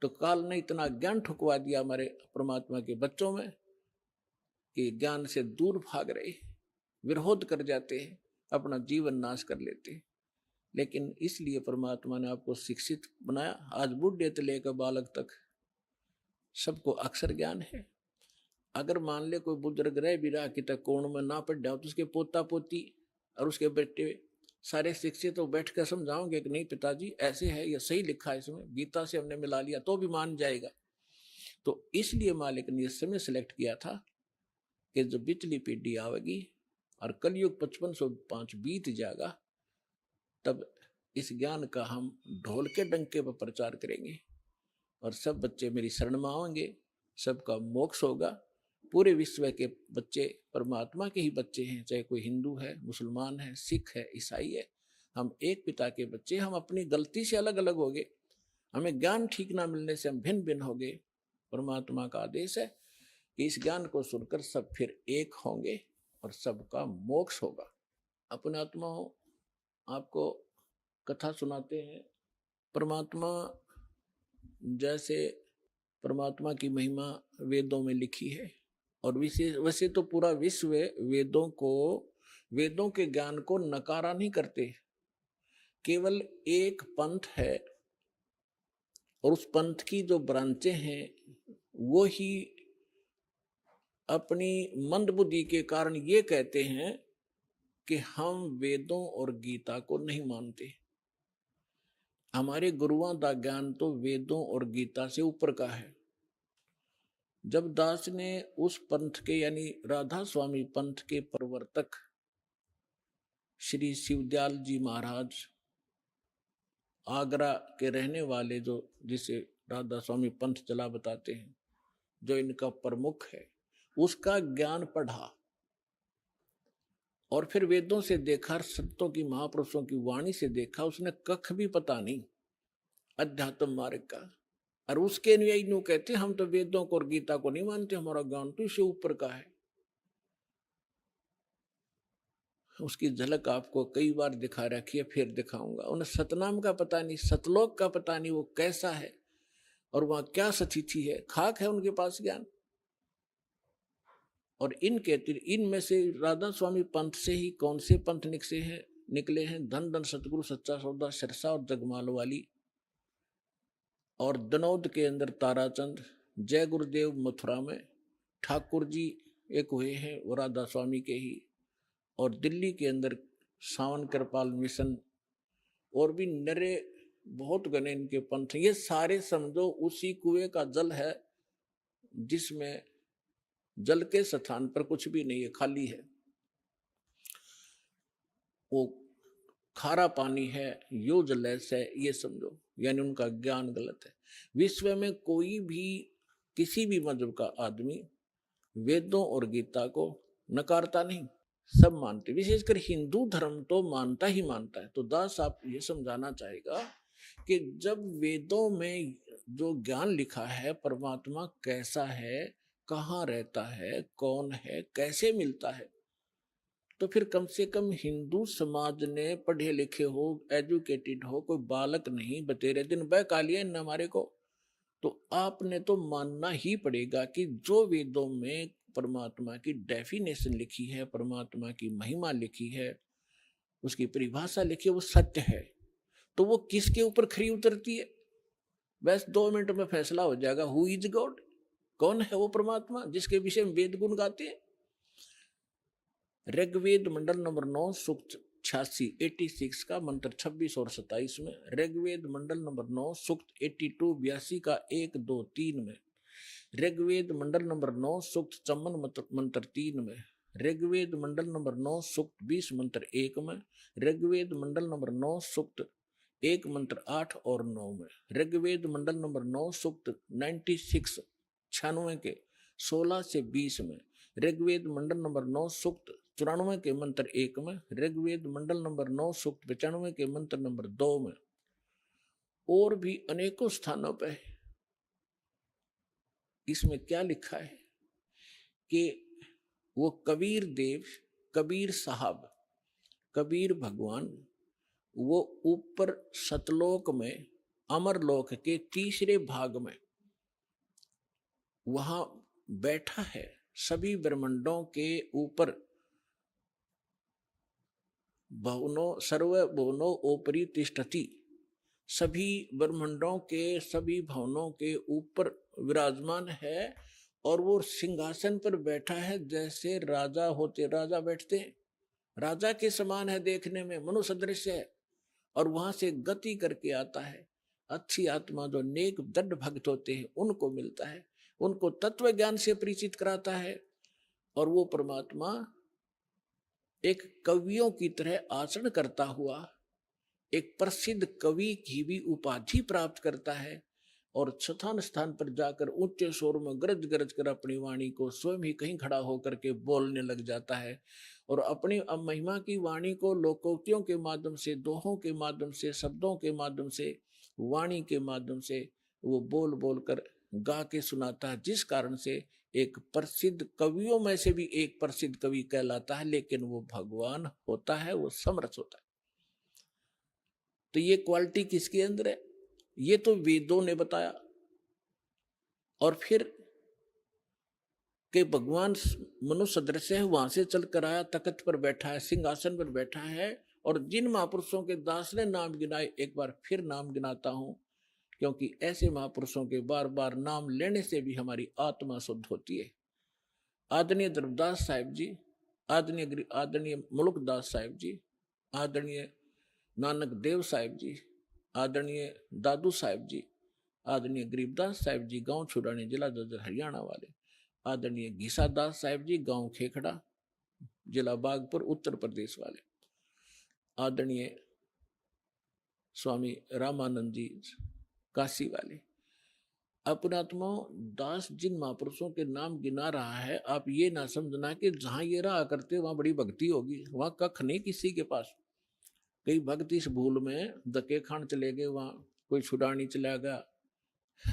तो काल ने इतना ज्ञान ठुकवा दिया हमारे परमात्मा के बच्चों में कि ज्ञान से दूर भाग रहे, विरोध कर जाते हैं, अपना जीवन नाश कर लेते हैं। लेकिन इसलिए परमात्मा ने आपको शिक्षित बनाया। आज बूढ़े से लेकर बालक तक सबको अक्षर ज्ञान है। अगर मान ले कोई बुजुर्ग रह भी रहा कि तक कोण में ना पढ़ जाओ, तो उसके पोता पोती और उसके बेटे सारे शिक्षित तो बैठ कर समझाओगे कि नहीं पिताजी ऐसे है, ये सही लिखा है, इसमें गीता से हमने मिला लिया, तो भी मान जाएगा। तो इसलिए मालिक ने इस समय सिलेक्ट किया था कि जब पिछली पीढ़ी आवेगी और कलयुग 5505 बीत जाएगा, तब इस ज्ञान का हम ढोल के डंके पर प्रचार करेंगे और सब बच्चे मेरी शरण में आएंगे, सबका मोक्ष होगा। पूरे विश्व के बच्चे परमात्मा के ही बच्चे हैं, चाहे कोई हिंदू है, मुसलमान है, सिख है, ईसाई है, हम एक पिता के बच्चे। हम अपनी गलती से अलग अलग हो गए, हमें ज्ञान ठीक ना मिलने से हम भिन्न भिन्न हो गए। परमात्मा का आदेश है कि इस ज्ञान को सुनकर सब फिर एक होंगे और सबका मोक्ष होगा। अपने आत्माओं, आपको कथा सुनाते हैं। परमात्मा, जैसे परमात्मा की महिमा वेदों में लिखी है, और वैसे तो पूरा विश्व वेदों के ज्ञान को नकारा नहीं करते। केवल एक पंथ है, और उस पंथ की जो ब्रांचें हैं वो ही अपनी मंदबुद्धि के कारण ये कहते हैं कि हम वेदों और गीता को नहीं मानते। हमारे गुरुओं का ज्ञान तो वेदों और गीता से ऊपर का है। जब दास ने उस पंथ के यानी राधा स्वामी पंथ के प्रवर्तक श्री शिवदयाल जी महाराज, आगरा के रहने वाले, जो जिसे राधा स्वामी पंथ चला बताते हैं, जो इनका प्रमुख है, उसका ज्ञान पढ़ा और फिर वेदों से देखा, संतों की, महापुरुषों की वाणी से देखा, उसने कख भी पता नहीं अध्यात्म मार्ग का। और उसके अनुयायी यूं कहते हम तो वेदों को और गीता को नहीं मानते, हमारा ज्ञान तो इससे ऊपर का है। उसकी झलक आपको कई बार दिखा रखी है, फिर दिखाऊंगा। उन्हें सतनाम का पता नहीं, सतलोक का पता नहीं वो कैसा है और वहां क्या सतिथि है, खाक है उनके पास ज्ञान। और इनमें से राधा स्वामी पंथ से ही कौन से पंथ निकले हैं? धन धन सतगुरु सच्चा सौदा सिरसा और जगमाल वाली, और दनौद के अंदर ताराचंद, जय गुरुदेव मथुरा में, ठाकुर जी एक हुए हैं वो राधा स्वामी के ही, और दिल्ली के अंदर सावन कृपाल मिशन, और भी नरे बहुत गणे इनके पंथ। ये सारे समझो उसी कुएं का जल है जिसमें जल के स्थान पर कुछ भी नहीं है, खाली है, वो खारा पानी है, यो जलैस है, ये समझो। यानी उनका ज्ञान गलत है। विश्व में कोई भी किसी भी मजहब का आदमी वेदों और गीता को नकारता नहीं, सब मानते। विशेषकर हिंदू धर्म तो मानता ही मानता है। तो दास आप ये समझाना चाहेगा कि जब वेदों में जो ज्ञान लिखा है, परमात्मा कैसा है, कहाँ रहता है, कौन है, कैसे मिलता है, तो फिर कम से कम हिंदू समाज ने पढ़े लिखे हो, एजुकेटेड हो, कोई बालक नहीं बतेरे दिन बहका लिया इन हमारे को। तो आपने तो मानना ही पड़ेगा कि जो वेदों में परमात्मा की डेफिनेशन लिखी है, परमात्मा की महिमा लिखी है, उसकी परिभाषा लिखी है, वो सत्य है। तो वो किसके ऊपर खरी उतरती है? बस 2 मिनट में फैसला हो जाएगा। Who is God? कौन है वो परमात्मा जिसके विषय में वेद गुण गाते हैं? ऋग्वेद मंडल नंबर 9 सूक्त 86 86 का मंत्र 26 और 27 में, ऋग्वेद मंडल नंबर 9 सूक्त 82 82 का 1 2 3 में, ऋग्वेद मंडल नंबर 9 सूक्त 54 मंत्र 3 में, ऋग्वेद मंडल नंबर 9 सूक्त 20 मंत्र 1 में, ऋग्वेद मंडल नंबर 9 सूक्त 1 मंत्र 8 और 9 में, ऋग्वेद मंडल नंबर 9 सूक्त 96 96 के 16 से 20 में, ऋग्वेद मंडल नंबर 9 सूक्त 94 के मंत्र 1 में, ऋग्वेद मंडल नंबर 9 सूक्त 95 के मंत्र नंबर 2 में, और भी अनेकों स्थानों पर इसमें क्या लिखा है कि वो कबीर देव, कबीर साहब, कबीर भगवान वो ऊपर सतलोक में, अमरलोक के तीसरे भाग में वहां बैठा है। सभी ब्रह्मांडों के ऊपर भवनो सर्व भवनो ओपरी तिष्ठति, सभी ब्रह्मांडों के सभी भवनों के ऊपर विराजमान है। और वो सिंहासन पर बैठा है जैसे राजा होते, राजा बैठते हैं, राजा के समान है देखने में, मनुष्य सदृश है। और वहां से गति करके आता है। अच्छी आत्मा जो नेक दृढ़ भक्त होते हैं उनको मिलता है, उनको तत्व ज्ञान से परिचित कराता है। और वो परमात्मा एक कवियों की तरह आचरण करता हुआ एक प्रसिद्ध कवि की भी उपाधि प्राप्त करता है। और स्थान स्थान पर जाकर ऊंचे स्वर में गरज गरज कर अपनी वाणी को स्वयं ही कहीं खड़ा होकर के बोलने लग जाता है। और अपनी महिमा की वाणी को लोकोक्तियों के माध्यम से, दोहों के माध्यम से, शब्दों के माध्यम से, वाणी के माध्यम से वो बोल बोल कर गा के सुनाता है, जिस कारण से एक प्रसिद्ध कवियों में से भी एक प्रसिद्ध कवि कहलाता है। लेकिन वो भगवान होता है, वो समरस होता है। तो ये क्वालिटी किसके अंदर है? ये तो वेदों ने बताया। और फिर के भगवान मनुष्य सदृश है, वहां से चल कर आया, तख्त पर बैठा है, सिंहासन पर बैठा है। और जिन महापुरुषों के दास ने नाम गिनाए, एक बार फिर नाम गिनाता हूं, क्योंकि ऐसे महापुरुषों के बार बार नाम लेने से भी हमारी आत्मा शुद्ध होती है। आदरणीय धर्मदास साहिब जी, आदरणीय मुल्कदास साहिब जी, आदरणीय नानक देव साहिब जी, आदरणीय दादू साहिब जी, आदरणीय गरीबदास साहिब जी, गांव छुड़ानी, जिला जज्जर हरियाणा वाले, आदरणीय घीसा दास साहिब जी, गांव खेखड़ा, जिला बागपुर उत्तर प्रदेश वाले, आदरणीय स्वामी रामानंद जी काशी वाले। अपनात्मा दास जिन महापुरुषों के नाम गिना रहा है, आप ये ना समझना कि जहां ये रहा करते वहां बड़ी भक्ति होगी, वहां कख नहीं किसी के पास। कई भक्त इस भूल में धक्के खान चले गए, वहां कोई छुड़ानी चला गया,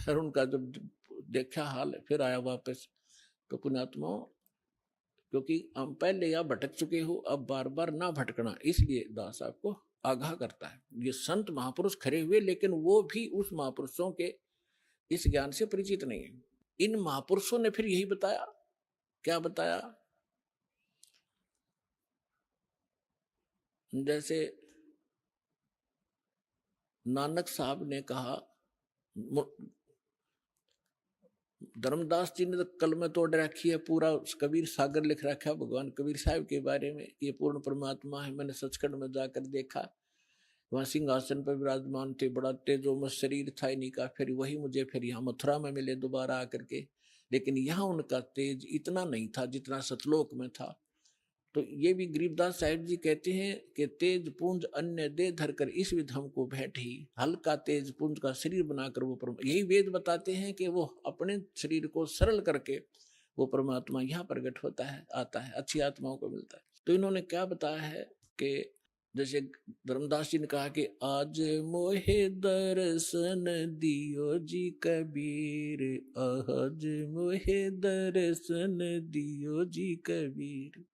और उनका जब देखा हाल फिर आया वापस। तो पुण्यात्मा, क्योंकि हम पहले या भटक चुके हो, अब बार बार ना भटकना, इसलिए दास आपको आगाह करता है। ये संत महापुरुष खड़े हुए, लेकिन वो भी उस महापुरुषों के इस ज्ञान से परिचित नहीं है। इन महापुरुषों ने फिर यही बताया। क्या बताया? जैसे नानक साहब ने कहा, धर्मदास जी ने तो कल में तोड़ रखी है, पूरा कबीर सागर लिख रखा है भगवान कबीर साहब के बारे में। ये पूर्ण परमात्मा है। मैंने सचखंड में जाकर देखा, वहां सिंहासन पर विराजमान थे, बड़ा तेजोमय शरीर था इन्हीं का। फिर वही मुझे फिर यहाँ मथुरा में मिले दोबारा आकर के, लेकिन यहाँ उनका तेज इतना नहीं था जितना सतलोक में था। तो ये भी गरीबदास साहिब जी कहते हैं कि तेज पुंज अन्य दे धरकर इस विध हमको भेंट ही, हल्का तेज पुंज का शरीर बनाकर वो यही वेद बताते हैं कि वो अपने शरीर को सरल करके वो परमात्मा यहाँ प्रकट होता है, आता है, अच्छी आत्माओं को मिलता है। तो इन्होंने क्या बताया है कि जैसे धर्मदास जी ने कहा कि आज मोहे दर्शन दियो जी कबीर, आज मोहे दर्शन दियो जी कबीर।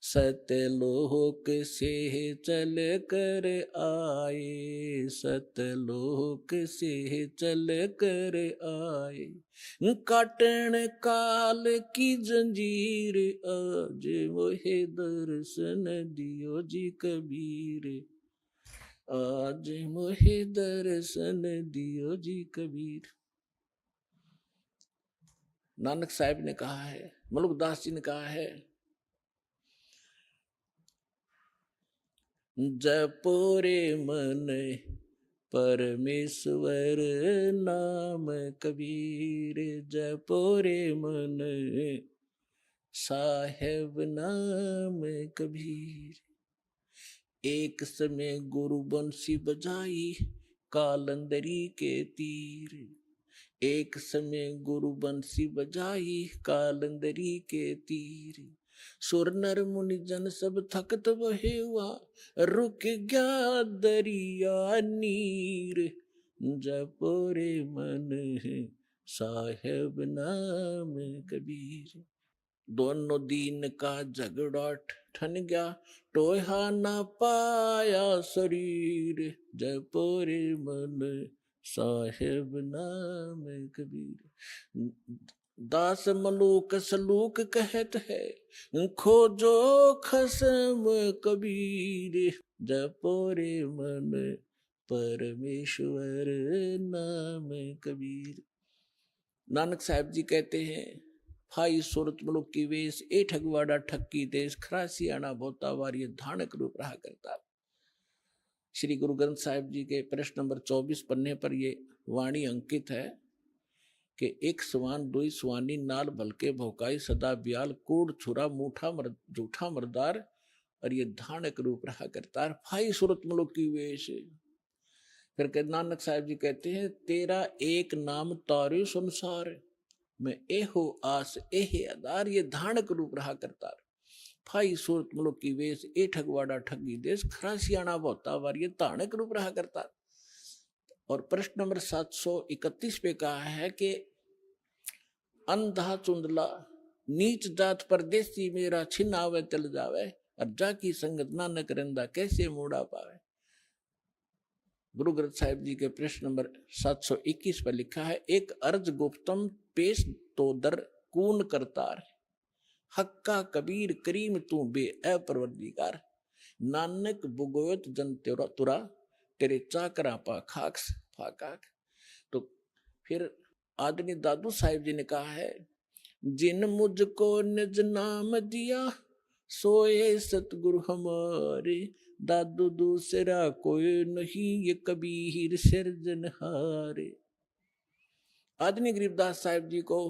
सतलोक से चल कर आए, सतलोक से चल कर आए, काटन काल की जंजीर, आज मोहे दर्शन दियो जी कबीर, आज मोहे दर्शन दियो जी कबीर। नानक साहब ने कहा है, मलुकदास जी ने कहा है, जपो रे मन परमेश्वर नाम कबीर, जपो रे मन साहेब नाम कबीर। एक समय गुरु बंसी बजाई कालंदरी के तीर, एक समय गुरु बंसी बजाई कालंदरी के तीर, सुर नर मुनि जन सब थकत बहे हुआ, रुक गया दरिया नीर, जपो रे मन साहेब नाम कबीर। दोनों दीन का झगड़ा ठन गया, टोहा ना पाया शरीर, जपो रे मन साहेब नाम कबीर। दास मलूक सलूक कहत है, खोजो खसम कबीर, जपो रे मन परमेश्वर नाम कबीर। नानक साहब जी कहते हैं, फाई सूरत मुलुक की वेश, ए ठगवाड़ा ठक्की देश, खरासी आना बोता वारी धानक रूप रहा करता। श्री गुरु ग्रंथ साहिब जी के प्रश्न नंबर 24 पन्ने पर ये वाणी अंकित है कि एक सवान दुई सवानी नाल भलके भौकाई सदा ब्याल, कूड़ छुरा मूठा झूठा मरदार, और ये धानक रूप रहा करता। फाई सूरत मुलुक की वेश। फिर नानक साहब जी कहते हैं, तेरा एक नाम तारे संसार, मैं एहो आस एहे आधार, ये धानक रूप रहा करता। फाई सूरत मुलुक की वेश, ए ठगवाड़ा ठगी देश, खरासियाना बोता वार, ये धानक रूप रहा करता। और प्रश्न नंबर 731 पे कहा है कि अंधा चुंदला नीच जात परदेसी, मेरा छिन आवे चल जावे, और जाकी संगत नानक रंदा, कैसे मूड़ा पावे। गुरु ग्रंथ साहिब जी के प्रश्न नंबर 721 पर लिखा है, एक अर्ज गुप्तम पेश तो दर कून करतार, हक्का कबीर करीम तू बे अपरवरदिगार, नानक बुगोयत जन तुरा, तेरे चाकरा पा खाक्स फाकाक। तो फिर आदरणीय दादू साहिब जी ने कहा है, जिन मुझको निज नाम दिया, सोए सतगुरु हमारे, दादू दूसरा कोई नहीं, ये कबीर सिरजनहारे। आदरणीय गरीबदास साहिब जी को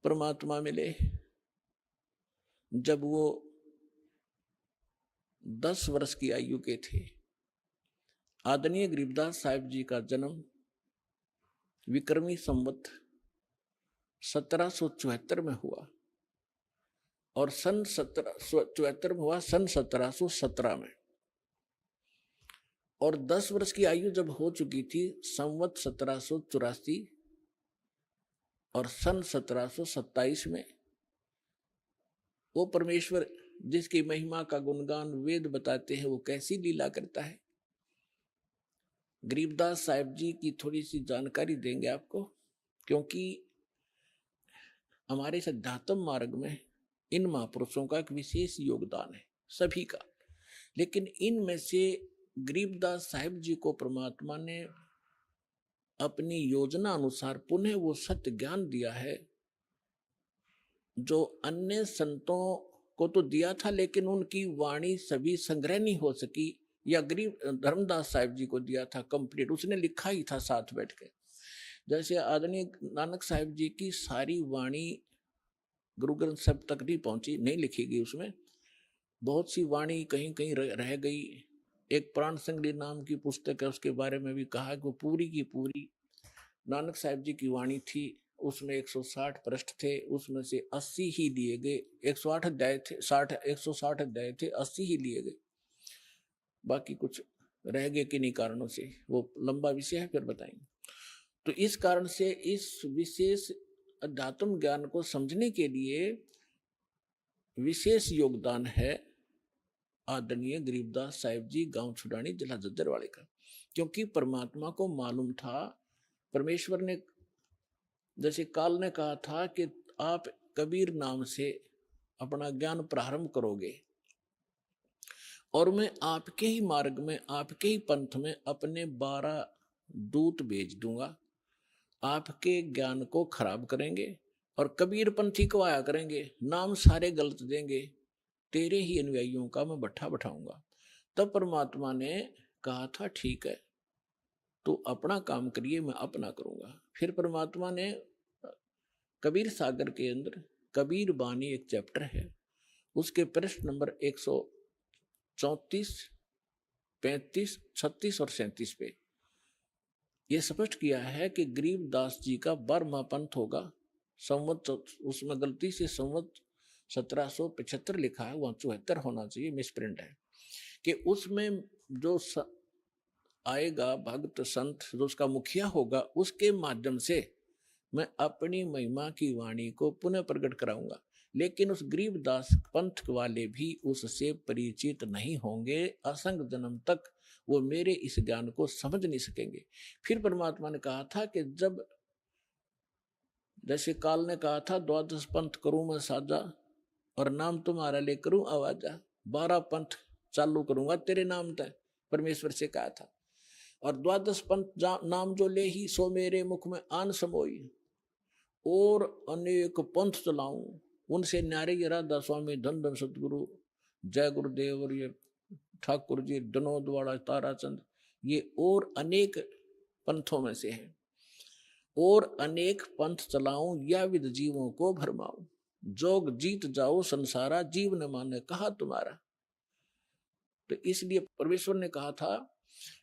परमात्मा मिले जब वो 10 वर्ष की आयु के थे। आदरणीय गरीबदास साहिब जी का जन्म विक्रमी संवत 1774 में हुआ और सन 1774 में हुआ, सन 1717 में। और 10 वर्ष की आयु जब हो चुकी थी, संवत 1784 और सन 1727 में, वो परमेश्वर जिसकी महिमा का गुणगान वेद बताते हैं, वो कैसी लीला करता है। गरीबदास साहिब जी की थोड़ी सी जानकारी देंगे आपको, क्योंकि हमारे सिद्धांतम मार्ग में इन महापुरुषों का एक विशेष योगदान है, सभी का। लेकिन इनमें से गरीबदास साहिब जी को परमात्मा ने अपनी योजना अनुसार पुनः वो सत्य ज्ञान दिया है, जो अन्य संतों को तो दिया था, लेकिन उनकी वाणी सभी संग्रह नहीं हो सकी, या गरीब धर्मदास साहिब जी को दिया था कंप्लीट, उसने लिखा ही था साथ बैठ के। जैसे आदरणीय नानक साहिब जी की सारी वाणी गुरु ग्रंथ साहिब तक नहीं पहुंची, नहीं लिखी गई, उसमें बहुत सी वाणी कहीं कहीं रह गई। एक प्राण संगली नाम की पुस्तक है, उसके बारे में भी कहा कि वो पूरी की पूरी नानक साहिब जी की वाणी थी। उसमें 160 पृष्ठ थे, उसमें से 80 ही लिए गए, 108 अध्याय थे, 160 अध्याय थे, 80 ही लिए गए, बाकी कुछ रह गए किन्हीं कारणों से, वो लंबा विषय है, फिर बताएंगे। तो इस कारण से इस विशेष अध्यात्म ज्ञान को समझने के लिए विशेष योगदान है आदरणीय गरीबदास साहिब जी, गांव छुड़ानी, जिला जज्जरवाड़े का। क्योंकि परमात्मा को मालूम था, परमेश्वर ने, जैसे काल ने कहा था कि आप कबीर नाम से अपना ज्ञान प्रारंभ करोगे और मैं आपके ही मार्ग में, आपके ही पंथ में अपने 12 दूत भेज दूंगा, आपके ज्ञान को खराब करेंगे और कबीर पंथी को आया करेंगे, नाम सारे गलत देंगे, तेरे ही अनुयायियों का मैं भट्ठा बैठाऊंगा। तब परमात्मा ने कहा था ठीक है, तो अपना काम करिए, मैं अपना करूंगा। फिर परमात्मा ने कबीर सागर के अंदर कबीर बानी एक चैप्टर है, उसके पृष्ठ नंबर 134, 35, 36 और 37 पे यह स्पष्ट किया है कि गरीबदास जी का 12वां पंथ होगा। संवत, उसमें गलती से संवत 1775 लिखा है, वहां 74 होना चाहिए, मिसप्रिंट है। कि उसमें जो आएगा भक्त संत, जो उसका मुखिया होगा, उसके माध्यम से मैं अपनी महिमा की वाणी को पुनः प्रकट कराऊंगा। लेकिन उस गरीबदास पंथ वाले भी उससे परिचित नहीं होंगे, असंग जन्म तक वो मेरे इस ज्ञान को समझ नहीं सकेंगे। फिर परमात्मा ने कहा था कि जब, जैसे काल ने कहा था 12 पंथ करूं मैं साजा और नाम तुम्हारा ले करूं आवाजा, 12 पंथ चालू करूंगा तेरे नाम तक, परमेश्वर से कहा था। और 12 पंथ नाम जो ले ही सो मेरे मुख में आन समोई, और अनेक पंथ चलाऊं, उनसे न्यारे ये राधा स्वामी, धन धन सतगुरु, जय गुरुदेव, और ये ठाकुर जी, विनोद वाला, ताराचंद, ये और अनेक पंथों में से हैं। और अनेक पंथ चलाऊं या विद जीवों को भरमाऊं, जोग जीत जाओ संसारा, जीव न माने कहा तुम्हारा। तो इसलिए परमेश्वर ने कहा था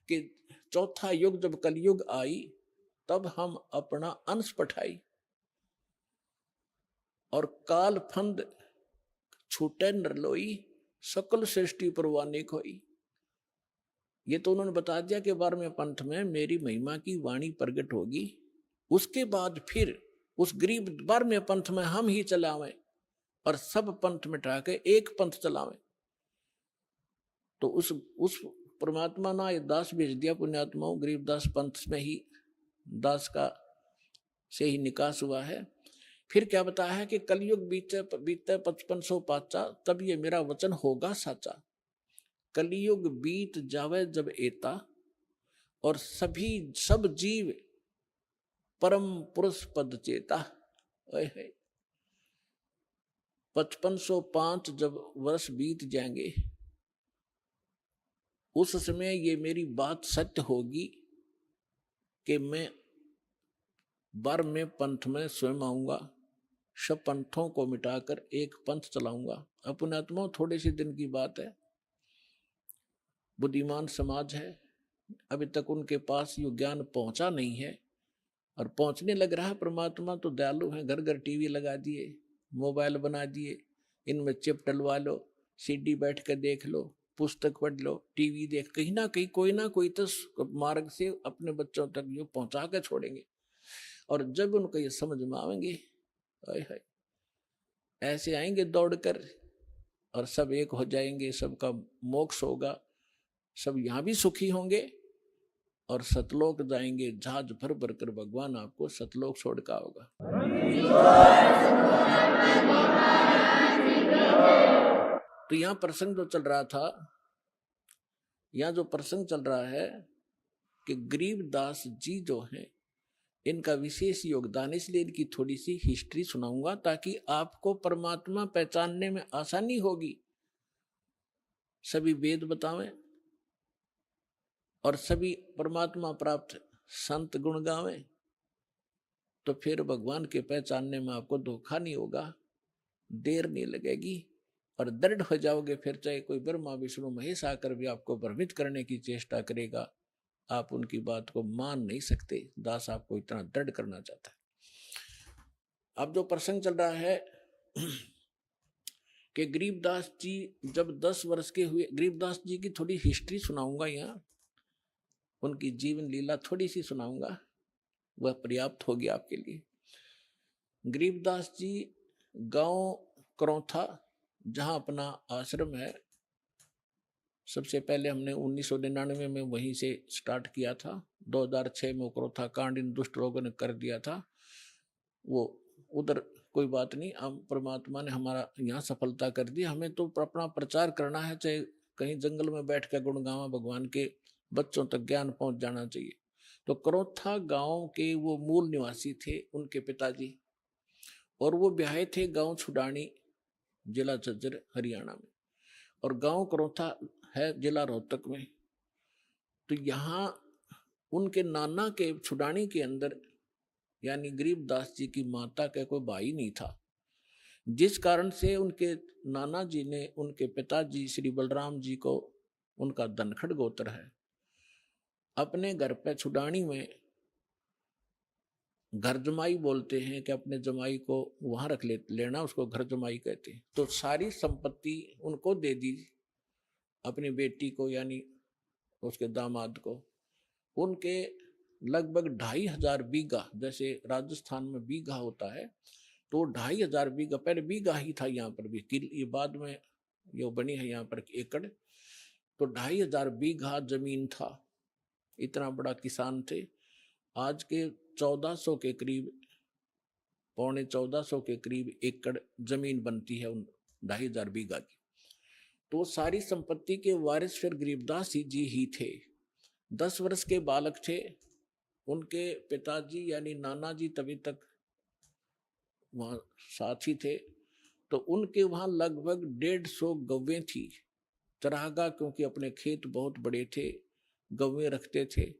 कि चौथा युग जब कलयुग आई, तब हम अपना अंश पठाई और काल फंद छूटे नरलोई, सकल सृष्टि परवाने खोई। ये तो उन्होंने बता दिया कि 12वें पंथ में मेरी महिमा की वाणी प्रकट होगी। उसके बाद फिर उस गरीब 12वें पंथ में हम ही चलावें और सब पंथ मिटा के एक पंथ चलावें। तो उस परमात्मा ना ये दास भेज दिया पुण्यात्माओं, गरीबदास पंथ में ही दास का से ही निकास हुआ है। फिर क्या बताया है कि कलयुग बीते 5500 पाचा, तब ये मेरा वचन होगा साचा। कलयुग बीत जावे जब एता, और सब जीव परम पुरुष पद चेता। 5505 जब वर्ष बीत जाएंगे, उस समय ये मेरी बात सत्य होगी कि मैं 12वें पंथ में स्वयं आऊंगा, सब पंथों को मिटाकर एक पंथ चलाऊंगा। अपने आत्मा थोड़े से दिन की बात है, बुद्धिमान समाज है, अभी तक उनके पास ये ज्ञान पहुंचा नहीं है, और पहुंचने लग रहा है। परमात्मा तो दयालु है, घर घर टीवी लगा दिए, मोबाइल बना दिए, इनमें चिप डलवा लो, सीडी बैठ कर देख लो, पुस्तक पढ़ लो, टीवी देख, कहीं ना कोई तो मार्ग से अपने बच्चों तक ये पहुंचा कर छोड़ेंगे। और जब उनको ये समझ में आएंगे, ऐसे आएंगे दौड़कर और सब एक हो जाएंगे, सबका मोक्ष होगा, सब यहाँ भी सुखी होंगे और सतलोक जाएंगे। जहाज भर भर कर भगवान आपको सतलोक छोड़ का होगा। तो यहाँ प्रसंग जो चल रहा था, यहाँ जो प्रसंग चल रहा है कि गरीबदास जी जो हैं, इनका विशेष योगदान, इसलिए इनकी थोड़ी सी हिस्ट्री सुनाऊंगा ताकि आपको परमात्मा पहचानने में आसानी होगी। सभी वेद बतावें और सभी परमात्मा प्राप्त संत गुण गावें, तो फिर भगवान के पहचानने में आपको धोखा नहीं होगा, देर नहीं लगेगी और दृढ़ हो जाओगे। फिर चाहे कोई ब्रह्मा विष्णु महेश आकर भी आपको भ्रमित करने की चेष्टा करेगा, आप उनकी बात को मान नहीं सकते। दास आपको इतना दृढ़ करना चाहता है। अब जो प्रसंग चल रहा है कि गरीबदास जी जब 10 वर्ष के हुए, गरीबदास जी की थोड़ी हिस्ट्री सुनाऊंगा, यहाँ उनकी जीवन लीला थोड़ी सी सुनाऊंगा, वह पर्याप्त होगी आपके लिए। गरीबदास जी गांव करौथा, जहाँ अपना आश्रम है, सबसे पहले हमने 1999 में वहीं से स्टार्ट किया था। 2006 में क्रोथा कांड इन दुष्ट लोगों ने कर दिया था, वो उधर कोई बात नहीं, हम परमात्मा ने हमारा यहाँ सफलता कर दी। हमें तो अपना प्रचार करना है, चाहे कहीं जंगल में बैठ कर गुण गावा भगवान के, बच्चों तक ज्ञान पहुंच जाना चाहिए। तो क्रोथा गांव के वो मूल निवासी थे, उनके पिताजी, और वो ब्याहे थे गांव छुडानी, जिला झज्जर हरियाणा में, और गांव क्रोथा है जिला रोहतक में। तो यहाँ उनके नाना के छुडानी के अंदर यानी गरीबदास जी की माता का कोई भाई नहीं था, जिस कारण से उनके नाना जी ने उनके पिताजी श्री बलराम जी को, उनका धनखड़ गोत्र है, अपने घर पे छुडानी में घर जमाई बोलते हैं कि अपने जमाई को वहां रख लेना, उसको घर जमाई कहते हैं। तो सारी संपत्ति उनको दे दी, अपनी बेटी को यानी उसके दामाद को। उनके लगभग 2500 बीघा, जैसे राजस्थान में बीघा होता है, तो 2500 बीघा, पहले बीघा ही था यहाँ पर भी, ये बाद में ये बनी है यहाँ पर एकड़। तो 2500 बीघा जमीन था, इतना बड़ा किसान थे। आज के 1400 के करीब, पौने 1400 के करीब एकड़ जमीन बनती है उन 2500 बीघा की। तो सारी संपत्ति के वारिस फिर गरीबदास जी ही थे। 10 वर्ष के बालक थे, उनके पिताजी यानी नाना जी तभी तक वहाँ साथी थे। तो उनके वहाँ लगभग 150 गौवें थी, चरागा, क्योंकि अपने खेत बहुत बड़े थे, गौवें रखते थे।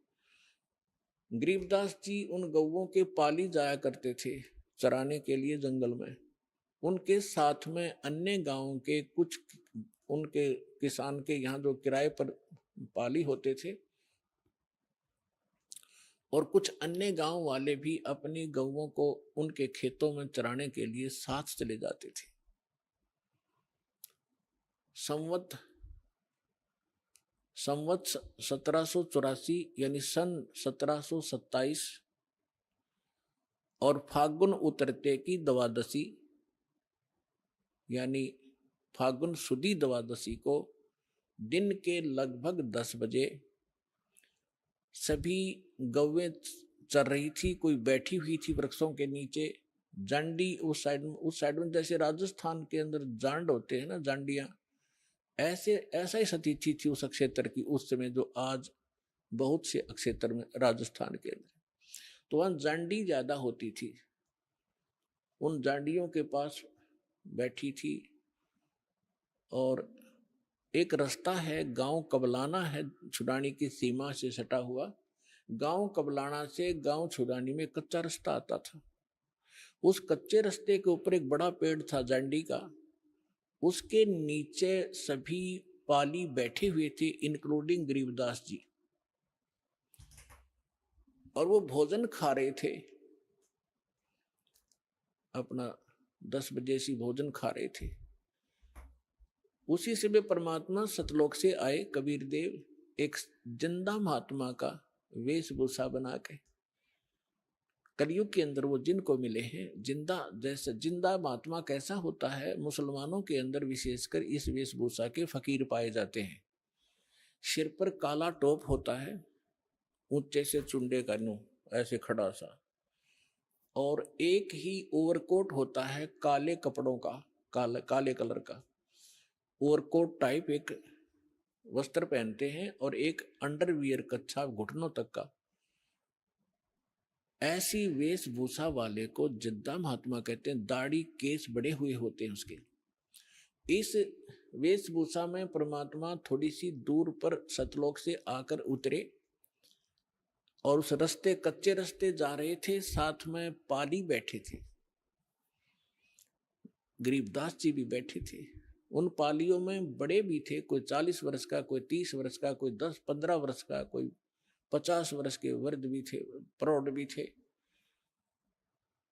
गरीबदास जी उन गौवों के पाली जाया करते थे चराने के लिए जंगल में। उनके साथ में अन्य गांवों के कुछ उनके किसान के यहाँ जो किराए पर पाली होते थे, और कुछ अन्य गांव वाले भी अपनी गौवों को उनके खेतों में चराने के लिए साथ चले जाते थे। संवत 1784 यानी सन 1727 और फागुन उतरते की द्वादशी यानी फागुन सुदी द्वादशी को दिन के लगभग 10 बजे सभी गौवें चल रही थी, कोई बैठी हुई थी वृक्षों के नीचे। जांडी उस साइड में जैसे राजस्थान के अंदर जांड होते हैं ना, जांडियां, ऐसा ही स्थिति थी उस क्षेत्र की उस समय, जो आज बहुत से क्षेत्र में राजस्थान के अंदर। तो वहां जांडी ज्यादा होती थी, उन जांडियों के पास बैठी थी। और एक रास्ता है, गांव कबलाना है, छुडानी की सीमा से सटा हुआ। गांव कबलाना से गांव छुडानी में कच्चा रास्ता आता था। उस कच्चे रास्ते के ऊपर एक बड़ा पेड़ था जांडी का, उसके नीचे सभी पाली बैठे हुए थे, इंक्लूडिंग गरीबदास जी, और वो भोजन खा रहे थे अपना, 10 बजे से भोजन खा रहे थे। उसी समय परमात्मा सतलोक से आए कबीर देव, एक जिंदा महात्मा का वेशभूषा बना के। कलयुग के अंदर वो जिनको मिले हैं जिंदा, जैसे जिंदा महात्मा कैसा होता है, मुसलमानों के अंदर विशेषकर इस वेशभूषा के फकीर पाए जाते हैं। सिर पर काला टोप होता है, ऊंचे से चुंडे का नु ऐसे खड़ा सा, और एक ही ओवरकोट होता है काले कपड़ों का, काले कलर का ओवरकोट टाइप एक वस्त्र पहनते हैं, और एक अंडरवियर कच्छा घुटनों तक का। ऐसी वेशभूषा वाले को जिद्दा महात्मा कहते हैं। दाढ़ी केस बड़े हुए होते हैं उसके। इस वेशभूषा में परमात्मा थोड़ी सी दूर पर सतलोक से आकर उतरे, और उस रास्ते, कच्चे रास्ते जा रहे थे, साथ में पाली बैठे थे, गरीबदास जी भी बैठे थे। उन पालियों में बड़े भी थे, कोई 40 वर्ष का, कोई 30 वर्ष का, कोई 10-15 वर्ष का, कोई 50 वर्ष के वृद्ध भी थे, प्रौढ़ भी थे।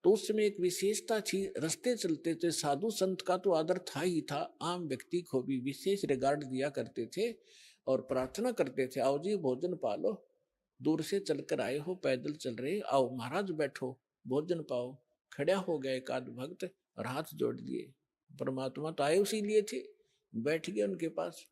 तो उस समय एक विशेषता थी, रास्ते चलते थे, साधु संत का तो आदर था ही था, आम व्यक्ति को भी विशेष रिगार्ड दिया करते थे, और प्रार्थना करते थे, आओ जी भोजन पालो, दूर से चलकर आए हो, पैदल चल रहे, आओ महाराज बैठो, भोजन पाओ। खड़ा हो गए एक आध भक्त और हाथ जोड़ दिए, परमात्मा तो आए उसी लिए थे, बैठ गए उनके पास।